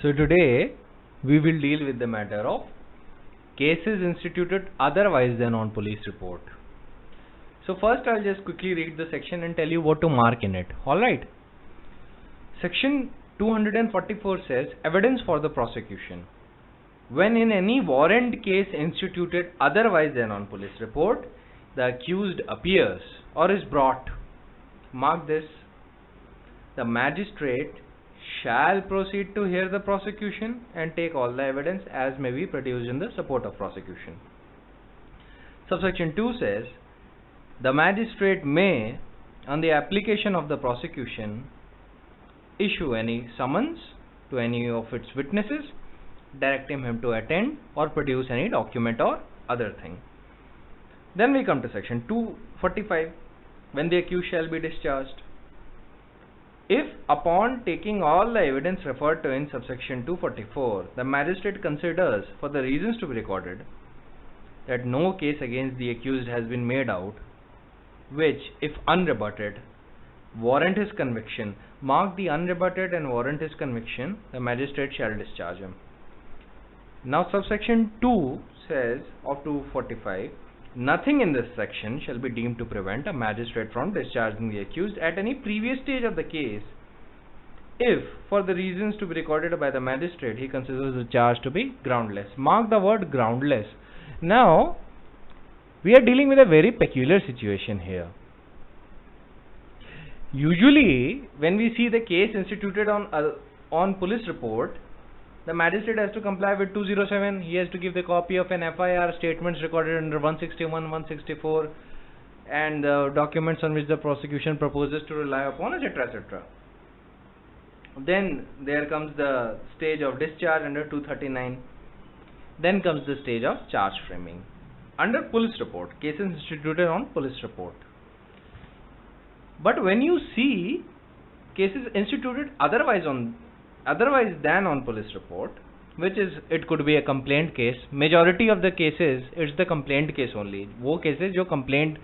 So today we will deal with the matter of cases instituted otherwise than on police report. So first I'll just quickly read the section and tell you what to mark in it. Alright. Section 244 says evidence for the prosecution. When in any warrant case instituted otherwise than on police report, the accused appears or is brought, mark this, the magistrate shall proceed to hear the prosecution and take all the evidence as may be produced in the support of prosecution. Subsection 2 says, the magistrate may, on the application of the prosecution, issue any summons to any of its witnesses, directing him to attend or produce any document or other thing. Then we come to section 245, when the accused shall be discharged. If upon taking all the evidence referred to in subsection 244, the magistrate considers, for the reasons to be recorded, that no case against the accused has been made out, which, if unrebutted, warrant his conviction, mark the unrebutted and warrant his conviction, the magistrate shall discharge him. Now subsection 2 says of 245, nothing in this section shall be deemed to prevent a magistrate from discharging the accused at any previous stage of the case if, for the reasons to be recorded by the magistrate, he considers the charge to be groundless. Mark the word groundless. Now, we are dealing with a very peculiar situation here. Usually, when we see the case instituted on police report, the magistrate has to comply with 207. He has to give the copy of an FIR, statements recorded under 161, 164, and the documents on which the prosecution proposes to rely upon, etc., etc. Then there comes the stage of discharge under 239. Then comes the stage of charge framing. Under police report, cases instituted on police report. But when you see cases instituted otherwise than on police report, which is, it could be a complaint case. Majority of the cases, it's the complaint case only. वो cases जो complaint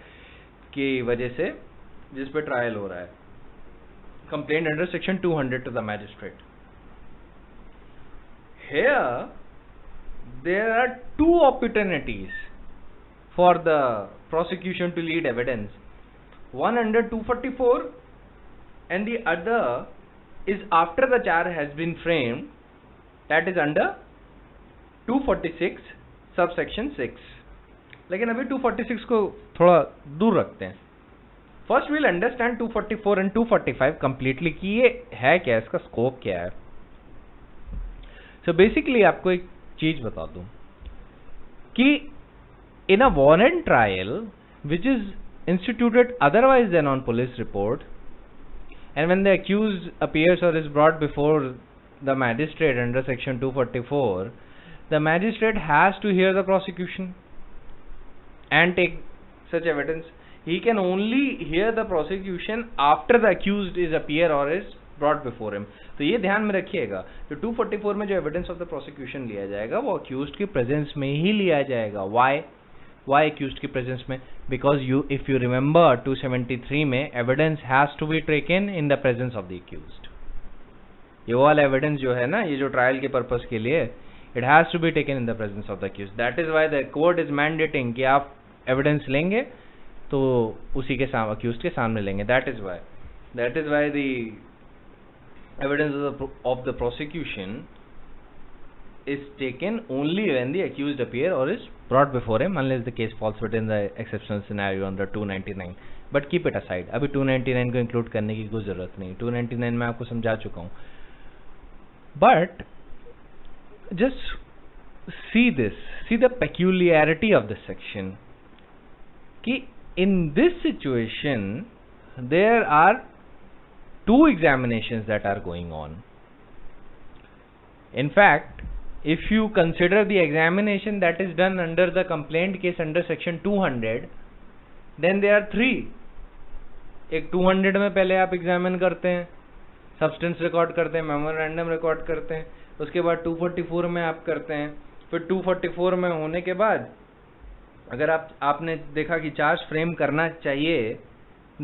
की वजह से जिस पे trial हो रहा है. Complaint under section 200 to the magistrate. Here, there are two opportunities for the prosecution to lead evidence. One under 244 and the other is after the charge has been framed, that is under 246 subsection 6. लेकिन अभी 246 को थोड़ा दूर रखते हैं. First we'll understand 244 and 245 completely कि ये है क्या, इसका स्कोप क्या है. So basically आपको एक चीज बता दूं कि in a warrant trial which is instituted otherwise than on police report, and when the accused appears or is brought before the magistrate under section 244, the magistrate has to hear the prosecution and take such evidence. He can only hear the prosecution after the accused is appear or is brought before him. तो ये ध्यान में रखिएगा, तो 244 में जो evidence of the prosecution लिया जाएगा वो accused के presence में ही लिया जाएगा. Why accused की presence में? Because if you remember 273 में evidence has to be taken in the presence of the accused. ये वाला evidence जो है ना, ये जो trial के purpose के लिए, it has to be taken in the presence of the accused. That is why the court is mandating कि आप evidence लेंगे तो उसी के सामने accused के सामने लेंगे. That is why the evidence of the prosecution is taken only when the accused appear or is brought before him, unless the case falls within the exceptional scenario under 299. But keep it aside. अभी 299 को include करने की कोई जरूरत नहीं. 299 मैं आपको समझा चुका हूँ. But just see the peculiarity of this section. कि in this situation there are two examinations that are going on. In fact, if you consider the examination that is done under the complaint case under section 200, then there are three. एक 200 में पहले आप examine करते हैं, substance record करते हैं, memorandum record करते हैं, उसके बाद 244 में आप करते हैं. फिर 244 में होने के बाद अगर आपने देखा कि चार्ज फ्रेम करना चाहिए,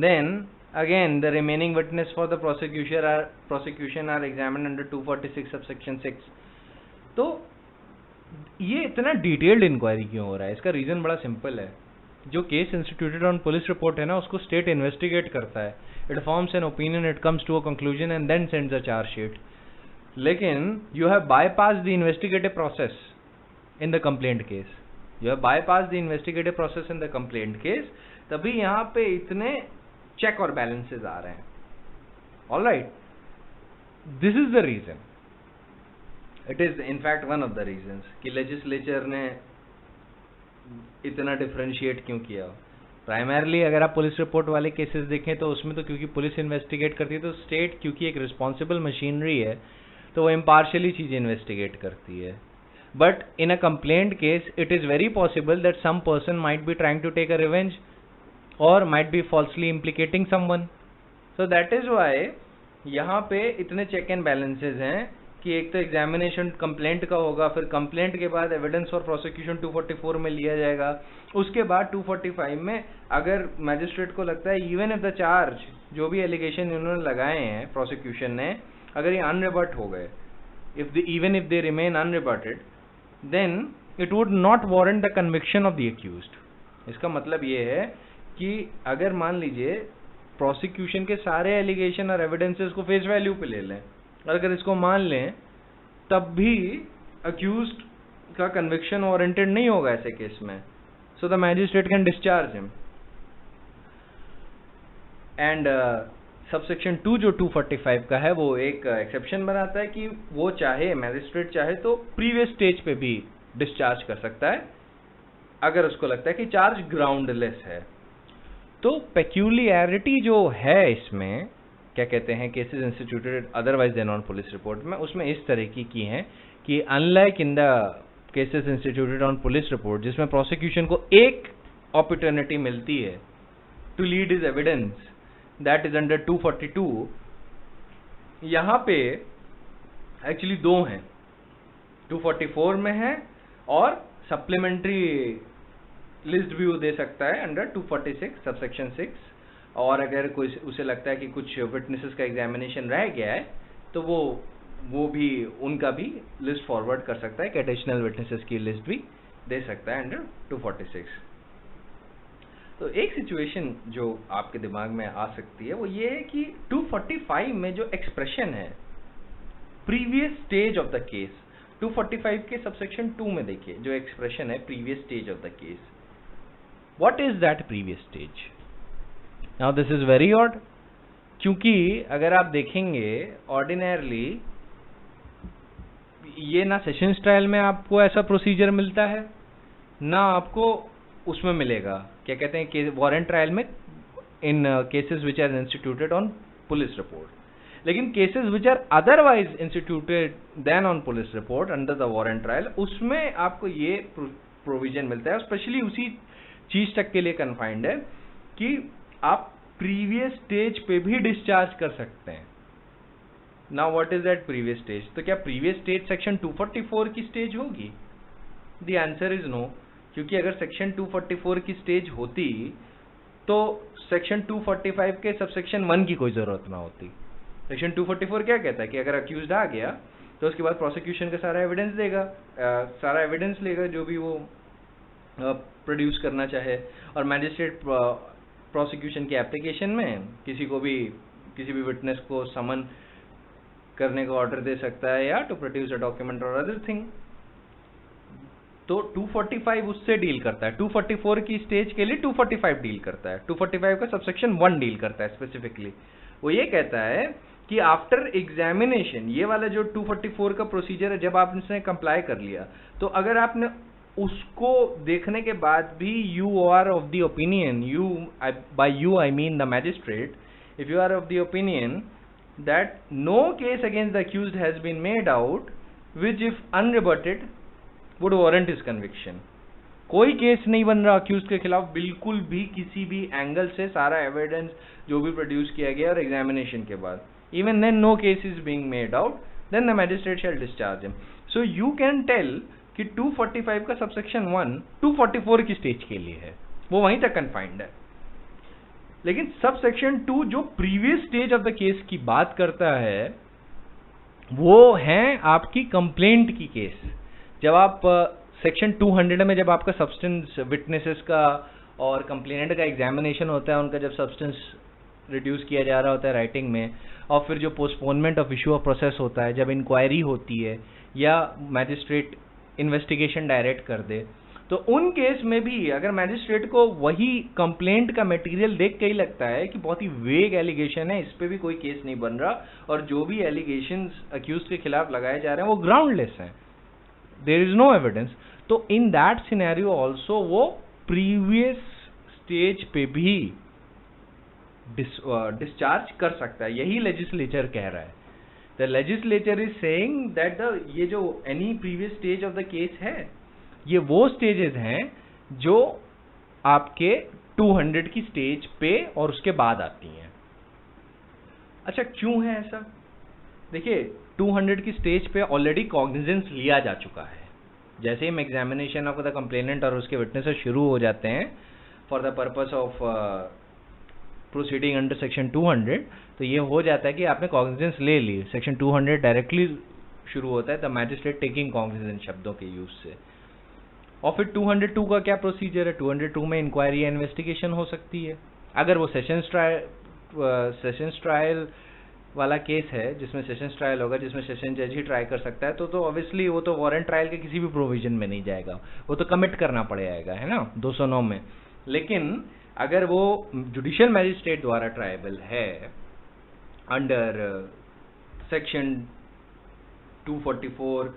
then again the remaining witness for the prosecution are examined under 246 subsection 6. तो ये इतना डिटेल्ड इंक्वायरी क्यों हो रहा है? इसका रीजन बड़ा सिंपल है. जो case instituted on police report है ना, उसको स्टेट इन्वेस्टिगेट करता है. It forms an opinion, it comes to a conclusion and then sends a charge sheet. लेकिन you have bypass the investigative process in the complaint case. You have bypass the investigative process in the complaint case. तभी यहाँ पे इतने check और balances आ रहे हैं. Alright, this is the reason. It is in fact one of the reasons कि legislature ने इतना डिफरेंशिएट क्यों किया. प्राइमरली अगर आप पुलिस रिपोर्ट वाले केसेस देखें तो उसमें तो क्योंकि पुलिस इन्वेस्टिगेट करती है, तो स्टेट क्योंकि एक रिस्पॉन्सिबल मशीनरी है तो वो इम्पार्शियली चीज़ इन्वेस्टिगेट करती है. But in a complaint case it is very possible that some person might be trying to take a revenge और might be falsely implicating someone. So that is why यहाँ पे इतने check and balances हैं कि एक तो examination complaint का होगा, फिर कंप्लेंट के बाद एविडेंस फॉर प्रोसिक्यूशन 244 में लिया जाएगा. उसके बाद 245 में अगर मैजिस्ट्रेट को लगता है इवन इफ द चार्ज, जो भी एलिगेशन इन्होंने लगाए हैं प्रोसिक्यूशन ने, अगर ये अनरिबट हो गए, even if they remain unrebutted, then it would not warrant the conviction of the accused. इसका मतलब ये है कि अगर मान लीजिए प्रोसिक्यूशन के सारे एलिगेशन और एविडेंसेस को फेस वैल्यू पे ले लें, अगर इसको मान लें, तब भी अक्यूज्ड का कन्विक्शन वारंटेड नहीं होगा ऐसे केस में. सो the magistrate can discharge him. And subsection 2 जो 245 का है वो एक एक्सेप्शन बनाता है कि वो चाहे, मैजिस्ट्रेट चाहे तो प्रीवियस स्टेज पे भी डिस्चार्ज कर सकता है अगर उसको लगता है कि चार्ज ग्राउंडलेस है. तो पेक्यूलियरिटी जो है इसमें, क्या कहते हैं, cases instituted otherwise then on police report में, उसमें इस तरह की हैं कि unlike in the cases instituted on police report जिसमें प्रोसिक्यूशन को एक अपॉर्चुनिटी मिलती है to lead his evidence, that is under 242. यहाँ पे एक्चुअली दो हैं, 244 में है और सप्लीमेंट्री लिस्ट भी वो दे सकता है अंडर 246 सबसेक्शन 6. और अगर कोई उसे लगता है कि कुछ विटनेसेस का एग्जामिनेशन रह गया है तो वो भी उनका भी लिस्ट फॉरवर्ड कर सकता है, कि एडिशनल विटनेसेस की लिस्ट भी दे सकता है अंडर 246. तो एक सिचुएशन जो आपके दिमाग में आ सकती है वो ये है कि 245 में जो एक्सप्रेशन है previous stage of the case, 245 के सबसेक्शन 2 में देखिए जो एक्सप्रेशन है previous stage of the case, what is that previous stage? Now this is very odd, क्योंकि अगर आप देखेंगे ऑर्डिनरली ये ना सेशंस ट्रायल में आपको ऐसा प्रोसीजर मिलता है ना आपको उसमें मिलेगा, क्या कहते हैं कि वारंट ट्रायल में, in cases which are instituted on police report. लेकिन cases which are otherwise instituted than on police report under the warrant trial, उसमें आपको ये प्रोविजन मिलता है. स्पेशली उसी चीज तक के लिए कन्फाइंड है कि आप प्रीवियस स्टेज पे भी डिस्चार्ज कर सकते हैं. Now what is that previous stage? तो क्या प्रीवियस स्टेज सेक्शन 244 की स्टेज होगी? द आंसर इज नो, क्योंकि अगर सेक्शन 244 की स्टेज होती तो सेक्शन 245 के सबसेक्शन 1 की कोई जरूरत ना होती. सेक्शन 244 क्या कहता है कि अगर अक्यूज्ड आ गया तो उसके बाद प्रोसिक्यूशन का सारा एविडेंस देगा, सारा एविडेंस लेगा जो भी वो प्रोड्यूस करना चाहे, और मैजिस्ट्रेट प्रोसिक्यूशन के एप्लीकेशन में किसी भी विटनेस को समन करने का ऑर्डर दे सकता है या टू प्रोड्यूस अ डॉक्यूमेंट और अदर थिंग. तो 245 उससे डील करता है. 244 की स्टेज के लिए 245 डील करता है. 245 का सबसेक्शन 1 डील करता है स्पेसिफिकली. वो ये कहता है कि आफ्टर एग्जामिनेशन, ये वाला जो 244 का प्रोसीजर है, जब आपने कंप्लाई कर लिया तो अगर आपने उसको देखने के बाद भी you are of the opinion, by you I mean the magistrate, if you are of the opinion that no case against the accused has been made out which if unrebutted would warrant his conviction. कोई case नहीं बन रहा accused के खिलाफ बिल्कुल भी, किसी भी एंगल से, सारा एविडेंस जो भी प्रोड्यूस किया गया और एग्जामिनेशन के बाद, even then no case is being made out, then the magistrate shall discharge him. So you can tell कि 245 का सबसेक्शन 1 244 की स्टेज के लिए है, वो वहीं तक कन्फाइंड है. लेकिन सब सेक्शन 2 जो previous stage of the case की बात करता है वो है आपकी कंप्लेंट की केस। जब आप सेक्शन 200 में जब आपका सब्सटेंस विटनेसेस का और कंप्लेनेंट का एग्जामिनेशन होता है, उनका जब सब्सटेंस रिड्यूस किया जा रहा होता है राइटिंग में, और फिर जो postponement of issue of process होता है, जब इंक्वायरी होती है या मैजिस्ट्रेट इन्वेस्टिगेशन डायरेक्ट कर दे, तो उन केस में भी अगर मैजिस्ट्रेट को वही कंप्लेंट का मटेरियल देख के ही लगता है कि बहुत ही वेग एलिगेशन है, इस पे भी कोई केस नहीं बन रहा, और जो भी एलिगेशंस अक्यूज के खिलाफ लगाए जा रहे हैं वो ग्राउंडलेस हैं, देयर इज नो एविडेंस, तो इन दैट सिनेरियो ऑल्सो वो प्रीवियस स्टेज पे भी डिस्चार्ज कर सकता है। यही लेजिस्लेचर कह रहा है। The legislature is saying that ये जो any previous stage of the case है, ये वो स्टेजेस हैं जो आपके 200 की स्टेज पे और उसके बाद आती हैं। अच्छा, क्यों है ऐसा? देखिए, 200 की स्टेज पे ऑलरेडी कॉग्निजेंस लिया जा चुका है। जैसे ही एग्जामिनेशन ऑफ द कंप्लेनेंट और उसके विटनेसेस शुरू हो जाते हैं for the purpose of proceeding under section 200, तो ये हो जाता है कि आपने कॉग्निजेंस ले ली। सेक्शन 200 डायरेक्टली शुरू होता है द मैजिस्ट्रेट टेकिंग कॉग्निजेंस शब्दों के यूज से। और फिर 202 का क्या प्रोसीजर है? 202 में इंक्वायरी या इन्वेस्टिगेशन हो सकती है। अगर वो सेशंस ट्रायल वाला केस है जिसमें सेशंस ट्रायल होगा, जिसमें सेशन जज ही ट्राई कर सकता है, तो ऑब्वियसली वो तो वारंट ट्रायल के किसी भी प्रोविजन में नहीं जाएगा, वो तो कमिट करना पड़ेगा, है ना, 209 में। लेकिन अगर वो जुडिशियल मैजिस्ट्रेट द्वारा ट्रायबल है under section 244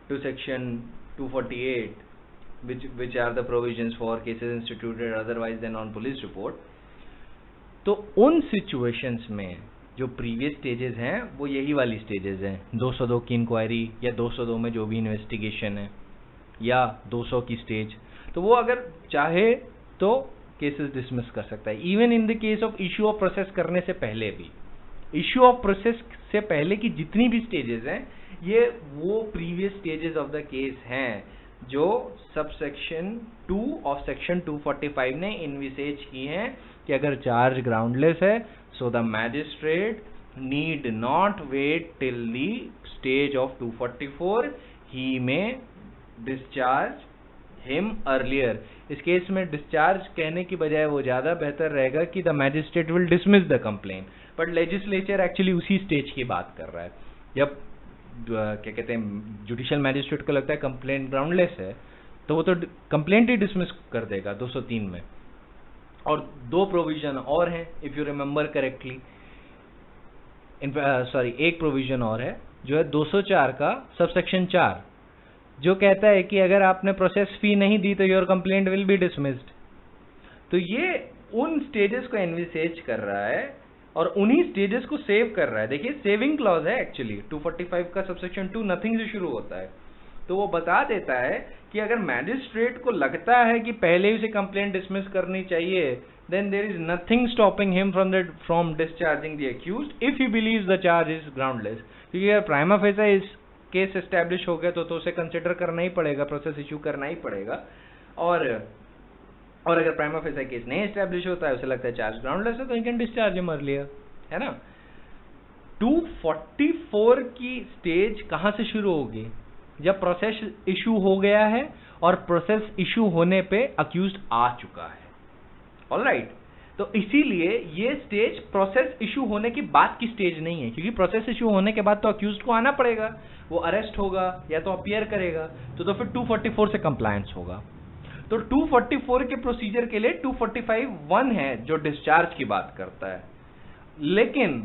to section 248, which are the provisions for cases instituted otherwise than on police report, तो उन situations में जो previous stages हैं वो यही वाली stages हैं, 202 की इंक्वायरी या 202 में जो भी इन्वेस्टिगेशन है या 200 की स्टेज, तो वो अगर चाहे तो केसेस डिसमिस कर सकता है। Even in the case of issue of process करने से पहले भी, इश्यू ऑफ प्रोसेस से पहले की जितनी भी स्टेजेस हैं ये वो previous stages of the case हैं जो सबसेक्शन 2 ऑफ सेक्शन 245 ने इनविसेज की हैं कि अगर चार्ज ग्राउंडलेस है, so the magistrate need not wait till the stage of 244, he may discharge him earlier. इस केस में डिस्चार्ज कहने की बजाय वो ज्यादा बेहतर रहेगा कि the magistrate will dismiss the complaint, but legislature actually उसी स्टेज की बात कर रहा है जब क्या कहते हैं जुडिशियल मैजिस्ट्रेट को लगता है कंप्लेंट ग्राउंडलेस है, तो वो तो कंप्लेंट ही डिसमिस कर देगा 203 में। और दो प्रोविजन और हैं, इफ यू रिमेंबर करेक्टली, एक प्रोविजन और है जो है 204 का सबसेक्शन 4, जो कहता है कि अगर आपने प्रोसेस फी नहीं दी तो your complaint will be dismissed. तो ये उन स्टेजेस को एनविसेज कर रहा है और उन्हीं स्टेजेस को सेव कर रहा है। देखिए, सेविंग क्लॉज है एक्चुअली 245 का सबसेक्शन 2 नथिंग से शुरू होता है, तो वो बता देता है कि अगर मैजिस्ट्रेट को लगता है कि पहले ही उसे कंप्लेंट डिसमिस करनी चाहिए, then there is nothing stopping him from discharging the accused if he believes the charge is groundless। क्योंकि अगर प्राइमा फेसा इस केस एस्टैब्लिश हो गया तो उसे कंसिडर करना ही पड़ेगा, प्रोसेस इशू करना ही पड़ेगा। और अगर प्राइमा फेसा केस नहीं एस्टैब्लिश होता है, उसे लगता है चार्ज ग्राउंडलेस है, तो he can discharge him earlier, है ना। 244 की स्टेज कहां से शुरू होगी? जब प्रोसेस इशू हो गया है और प्रोसेस इशू होने पे अक्यूज्ड आ चुका है। ऑलराइट, तो इसीलिए ये स्टेज प्रोसेस इशू होने की बाद की स्टेज नहीं है, क्योंकि प्रोसेस इशू होने के बाद तो अक्यूज्ड को आना पड़ेगा, वो अरेस्ट होगा या तो अपीयर करेगा, तो फिर 244 से कंप्लायंस होगा। तो 244 के प्रोसीजर के लिए 245(1) है जो डिस्चार्ज की बात करता है, लेकिन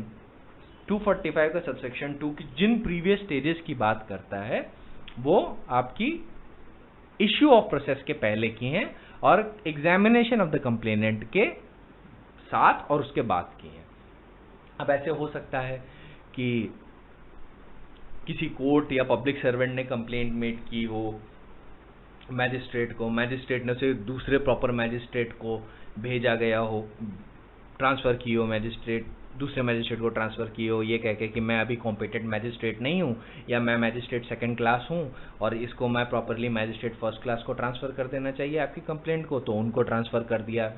245 का सबसेक्शन 2 की जिन प्रीवियस स्टेजेस की बात करता है वो आपकी इश्यू ऑफ प्रोसेस के पहले की हैं और एग्जामिनेशन ऑफ द कंप्लेनेंट के साथ और उसके बाद की हैं। अब ऐसे हो सकता है कि किसी कोर्ट या पब्लिक सर्वेंट ने कंप्लेंट मेड की हो मैजिस्ट्रेट को, मैजिस्ट्रेट ने उसे दूसरे प्रॉपर मैजिस्ट्रेट को भेजा गया हो, ट्रांसफर की हो, मैजिस्ट्रेट दूसरे मैजिस्ट्रेट को ट्रांसफर की हो ये कह के कि मैं अभी कॉम्पिटेंट मैजिस्ट्रेट नहीं हूँ या मैं मैजिस्ट्रेट सेकंड क्लास हूँ और इसको मैं प्रॉपरली मैजिस्ट्रेट फर्स्ट क्लास को ट्रांसफर कर देना चाहिए आपकी कंप्लेंट को, तो उनको ट्रांसफर कर दिया।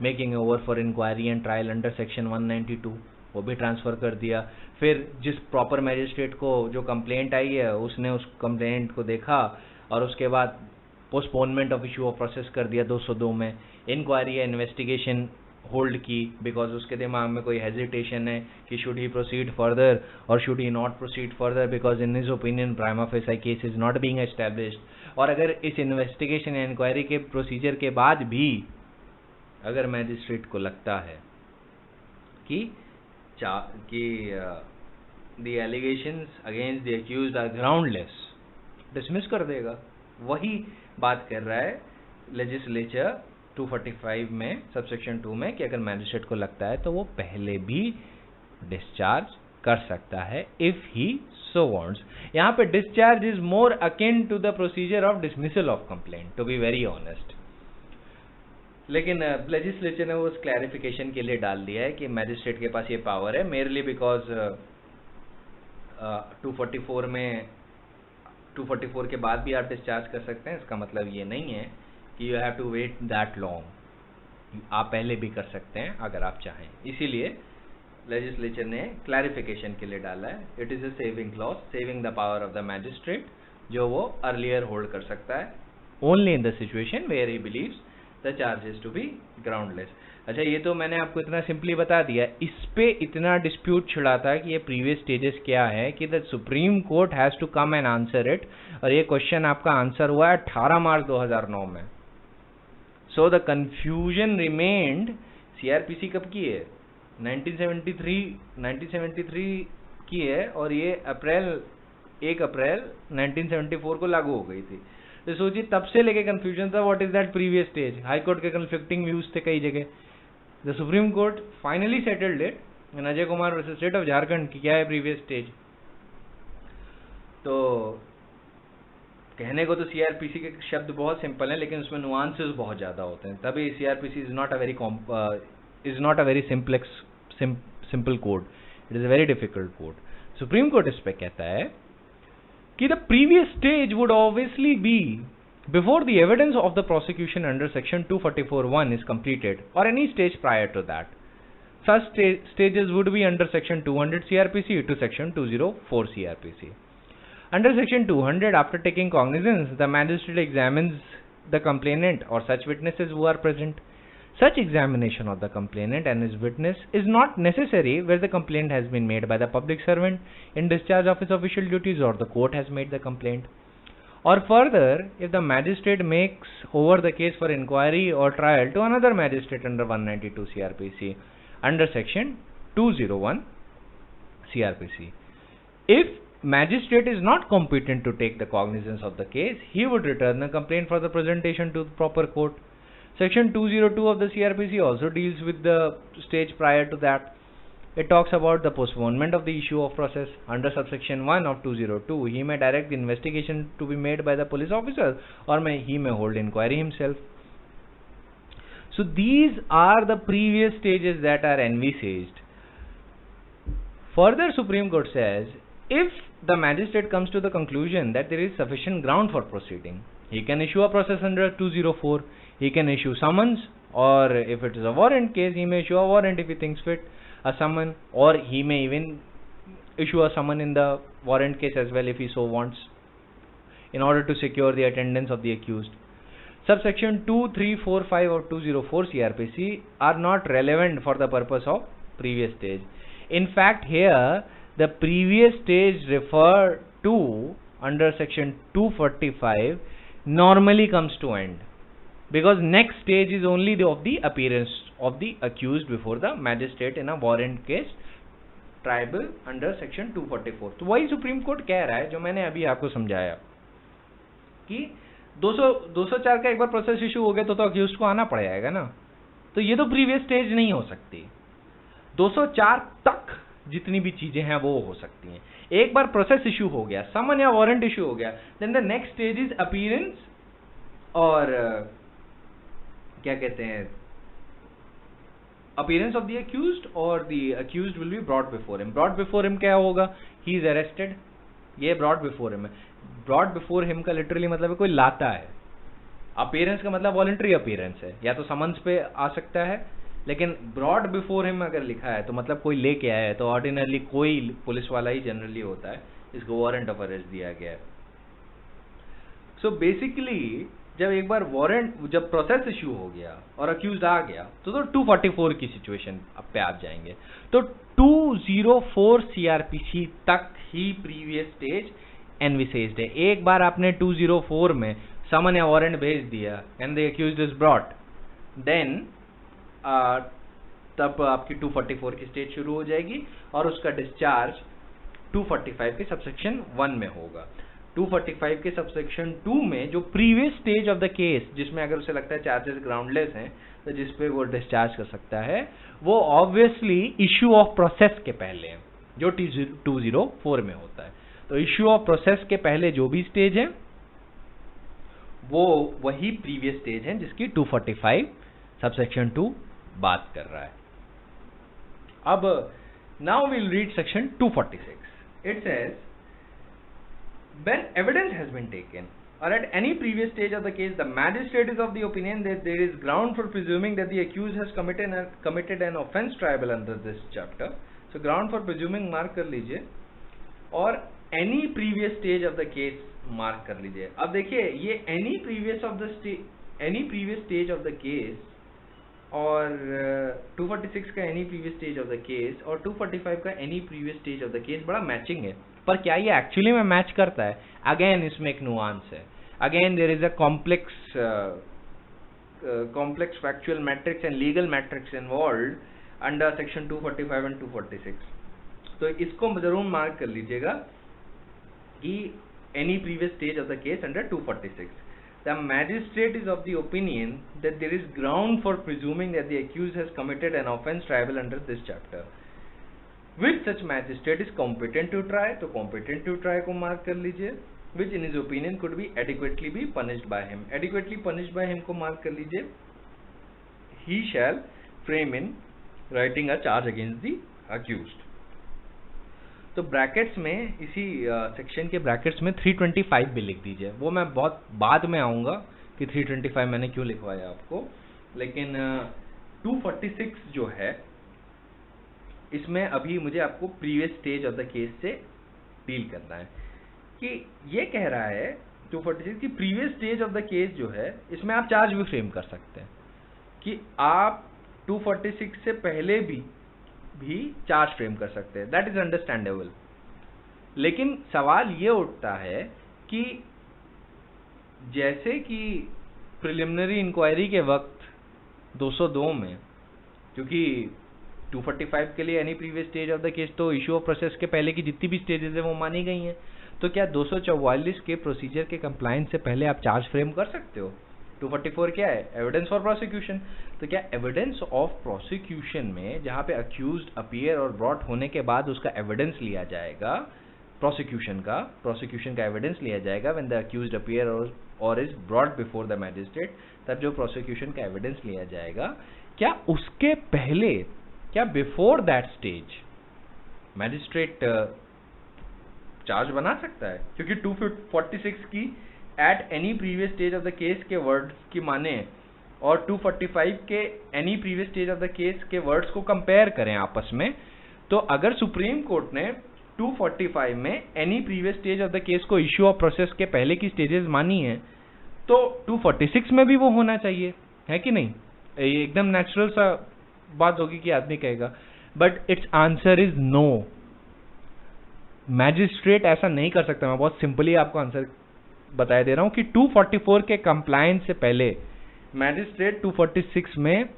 Making over for inquiry and trial under section 192 वो भी ट्रांसफ़र कर दिया। फिर जिस प्रॉपर मैजिस्ट्रेट को जो कंप्लेंट आई है उसने उस कंप्लेंट को देखा और उसके बाद postponement of issue of process कर दिया 202 में। इंक्वायरी या इन्वेस्टिगेशन होल्ड की बिकॉज उसके दिमाग में कोई हेजिटेशन है कि शुड ही प्रोसीड फर्दर और should he not proceed further because in his opinion prima facie case is not being established. और अगर इस इन्वेस्टिगेशन या इंक्वायरी के प्रोसीजर के बाद भी अगर मैजिस्ट्रेट को लगता है कि the allegations against the accused are groundless, dismiss कर देगा। वही बात कर रहा है लेजिस्लेचर 245 में सबसेक्शन 2 में कि अगर मैजिस्ट्रेट को लगता है तो वो पहले भी डिस्चार्ज कर सकता है इफ ही सो वांट्स। यहाँ पे discharge is more akin to the procedure of dismissal of complaint, to be very honest. लेकिन लेजिस्लेचर ने वो उस क्लैरिफिकेशन के लिए डाल दिया है कि मैजिस्ट्रेट के पास ये पावर है मेरली बिकॉज 244 में 244 के बाद भी आप डिस्चार्ज कर सकते हैं। इसका मतलब ये नहीं है कि you have to wait that long, आप पहले भी कर सकते हैं अगर आप चाहें। इसीलिए लेजिस्लेचर ने क्लैरिफिकेशन के लिए डाला है it is a saving clause, saving the power of the magistrate, जो वो अर्लियर होल्ड कर सकता है only in the situation where he believes the charges to be groundless. अच्छा, ये तो मैंने आपको इतना सिंपली बता दिया। इस पे इतना डिस्प्यूट छिड़ा था कि ये प्रीवियस स्टेजेस क्या है कि the supreme court has to come and answer it, और ये क्वेश्चन आपका आंसर हुआ है 18 मार्च 2009 में। So the confusion remained. CrPC कब की है? 1973 की है और ये 1 अप्रैल 1974 को लागू हो गई थी। तो सोचिए तब से लेके कंफ्यूजन था what is that previous stage. High court के कन्फ्लिक्टिंग व्यूज थे कई जगह। The supreme court finally settled it in Ajay Kumar versus state of Jharkhand की क्या है प्रीवियस स्टेज। तो कहने को तो सीआरपीसी के शब्द बहुत सिंपल हैं लेकिन उसमें नुआंसेस बहुत ज्यादा होते हैं, तभी CrPC is not a very simple code, it is a very difficult code. Supreme court इस पे कहता है कि the previous stage would obviously be before the evidence of the prosecution under section 244(1) is completed or any stage prior to that. Such stages would be under section 200 CRPC to section 204 CRPC. Under section 200, after taking cognizance, the magistrate examines the complainant or such witnesses who are present. Such examination of the complainant and his witness is not necessary where the complaint has been made by the public servant in discharge of his official duties or the court has made the complaint. Or further, if the magistrate makes over the case for inquiry or trial to another magistrate under 192 CRPC under section 201 CRPC. If magistrate is not competent to take the cognizance of the case, he would return the complaint for the presentation to the proper court. Section 202 of the CRPC also deals with the stage prior to that. It talks about the postponement of the issue of process. Under subsection 1 of 202, he may direct the investigation to be made by the police officer or he may hold inquiry himself. So these are the previous stages that are envisaged. Further, Supreme Court says, if the magistrate comes to the conclusion that there is sufficient ground for proceeding, he can issue a process under 204. He can issue summons, or if it is a warrant case, he may issue a warrant if he thinks fit, a summon, or he may even issue a summon in the warrant case as well if he so wants, in order to secure the attendance of the accused. Subsection 2, 3, 4, 5 of 204 CRPC are not relevant for the purpose of previous stage. In fact, here the previous stage referred to under section 245 normally comes to end, because next stage is only of the appearance of the accused before the magistrate in a warrant case tribal under section 244। तो वही supreme court कह रहा है जो मैंने अभी आपको समझाया कि 204 का एक बार प्रोसेस इशू हो गया तो अक्यूज्ड को आना पड़ जाएगा ना, तो ये तो प्रीवियस स्टेज नहीं हो सकती। 204 तक जितनी भी चीजें हैं वो हो सकती हैं। एक बार प्रोसेस इशू हो गया, समन या वारंट इशू हो गया, then the next stage is appearance और क्या कहते हैं appearance of the accused, or the accused will be brought before him. Brought before him क्या होगा? He is arrested, ये brought before him है। brought before him का literally मतलब है कोई लाता है, अपीयरेंस का मतलब वॉलंटरी अपीयरेंस है, या तो समन्स पे आ सकता है, लेकिन ब्रॉड बिफोर हिम अगर लिखा है तो मतलब कोई लेके आया है, तो ऑर्डिनरली कोई पुलिस वाला ही जनरली होता है, इसको वारंट ऑफ अरेस्ट दिया गया है। सो बेसिकली जब एक बार वारंट, जब प्रोसेस इशू हो गया और अक्यूज आ गया तो 244 की सिचुएशन पे आप जाएंगे। तो 204 सीआरपीसी तक ही प्रीवियस स्टेज एनविसेज्ड है। एक बार आपने 204 में समन या वारंट भेज दिया and the accused is brought, then तब आपकी 244 की स्टेज शुरू हो जाएगी और उसका डिस्चार्ज 245 के सबसेक्शन 1 में होगा। 245 के सबसेक्शन 2 में जो previous stage of the case, जिसमें अगर उसे लगता है चार्जेस ग्राउंडलेस हैं तो जिस पे वो डिस्चार्ज कर सकता है, वो ऑब्वियसली इश्यू ऑफ प्रोसेस के पहले है, जो 204 में होता है। तो इश्यू ऑफ प्रोसेस के पहले जो भी स्टेज है वो वही प्रीवियस स्टेज है जिसकी 245 सबसेक्शन 2 बात कर रहा है। अब now will read section 246. It says, when evidence has been taken or at any previous stage of the case, the magistrate is of the opinion that there is ground for presuming that the accused has committed an offence triable under this chapter. So ground for presuming mark कर लीजिए और any previous stage of the case mark कर लीजिए। अब देखिए ये any previous stage of the case और 246 का any previous stage of the case और 245 का any previous stage of the case बड़ा मैचिंग है, पर क्या ये एक्चुअली में मैच करता है? अगेन इसमें एक नुआंस है। Again there is a complex factual matrix and legal matrix involved under section 245 and 246। तो इसको जरूर मार्क कर लीजिएगा कि any previous stage of the case under 246। The magistrate is of the opinion that there is ground for presuming that the accused has committed an offence triable under this chapter. Which such magistrate is competent to try? तो competent to try को mark कर लीजिए। Which in his opinion could be adequately be punished by him. Adequately punished by him को mark कर लीजिए। He shall frame in writing a charge against the accused. तो brackets में, इसी section के ब्रैकेट्स में 325 भी लिख दीजिए। वो मैं बहुत बाद में आऊँगा कि 325 मैंने क्यों लिखवाया आपको, लेकिन 246 जो है इसमें अभी मुझे आपको previous stage of the case से डील करना है। कि ये कह रहा है 246 की previous stage of the case जो है, इसमें आप चार्ज भी फ्रेम कर सकते हैं कि आप 246 से पहले भी चार्ज फ्रेम कर सकते हैं, दैट इज अंडरस्टैंडेबल। लेकिन सवाल ये उठता है कि जैसे कि प्रिलिमिनरी इंक्वायरी के वक्त 202 में, क्योंकि 245 के लिए any previous stage of the case तो इश्यू ऑफ प्रोसेस के पहले की जितनी भी स्टेजेस है वो मानी गई हैं, तो क्या 244 के प्रोसीजर के कंप्लायंस से पहले आप चार्ज फ्रेम कर सकते हो? 244 क्या है? Evidence for prosecution. तो क्या एविडेंस ऑफ प्रोसिक्यूशन में, जहां पे अक्यूज्ड अपीयर और ब्रॉट होने के बाद उसका एविडेंस लिया जाएगा, प्रोसिक्यूशन का एविडेंस लिया जाएगा व्हेन द अक्यूज्ड अपीयर और is brought before the magistrate, तब जो प्रोसिक्यूशन का एविडेंस लिया जाएगा, क्या उसके पहले, क्या before that stage magistrate charge बना सकता है? क्योंकि 246 की at any previous stage of the case के वर्ड्स की माने और 245 के any previous stage of the case के वर्ड्स को कंपेयर करें आपस में, तो अगर सुप्रीम कोर्ट ने 245 में any previous stage of the case को इश्यू ऑफ प्रोसेस के पहले की स्टेजेस मानी है, तो 246 में भी वो होना चाहिए, है कि नहीं? एकदम नेचुरल सा बात होगी कि आदमी कहेगा, but it's answer is no. Magistrate ऐसा नहीं कर सकता। मैं बहुत सिंपली आपको आंसर बता दे रहा हूं कि 244 के कंप्लायंस से पहले मैजिस्ट्रेट 246 में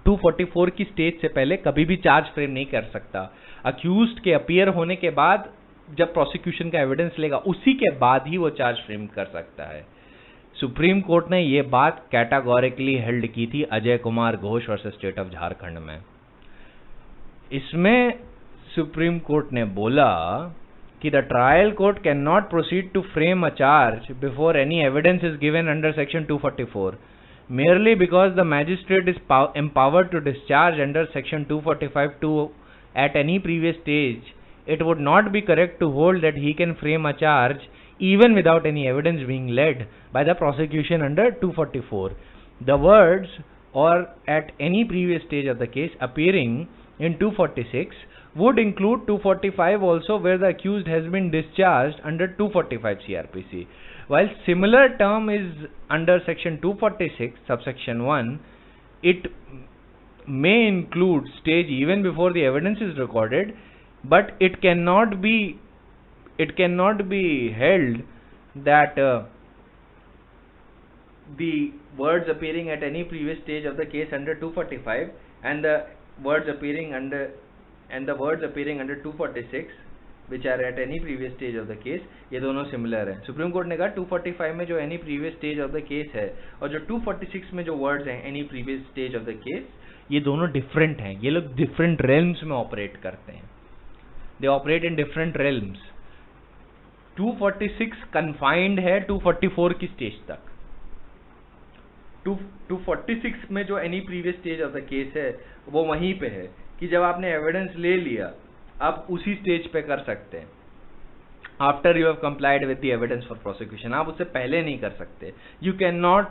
244 की स्टेज से पहले कभी भी चार्ज फ्रेम नहीं कर सकता। अक्यूज्ड के अपीयर होने के बाद जब प्रोसिक्यूशन का एविडेंस लेगा, उसी के बाद ही वो चार्ज फ्रेम कर सकता है। सुप्रीम कोर्ट ने ये बात कैटेगोरिकली हेल्ड की थी Ajay Kumar Ghosh versus state of Jharkhand में। इसमें सुप्रीम कोर्ट ने बोला कि the trial court cannot proceed to frame a charge before any evidence is given under section 244 merely because the magistrate is empowered to discharge under section 245(2) at any previous stage. It would not be correct to hold that he can frame a charge even without any evidence being led by the prosecution under 244. The words "or at any previous stage of the case" appearing in 246 would include 245 also, where the accused has been discharged under 245 CRPC. While similar term is under section 246 subsection 1, it may include stage even before the evidence is recorded, but it cannot be held that the words appearing at any previous stage of the case under 245 and the words appearing under 246 which are at any previous stage of the case, ये दोनों similar हैं. Supreme court ने कहा 245 में जो any previous stage of the case है और जो 246 में जो वर्ड्स हैं any previous stage of the case, ये दोनों डिफरेंट हैं. ये लोग डिफरेंट रेल्म्स में ऑपरेट करते हैं. They operate in different realms. 246 confined है 244 की स्टेज तक. 246 में जो any previous stage of the case है वो वहीं पे है कि जब आपने एविडेंस ले लिया आप उसी स्टेज पे कर सकते हैं. After you have complied with the evidence for prosecution. आप उससे पहले नहीं कर सकते. You can not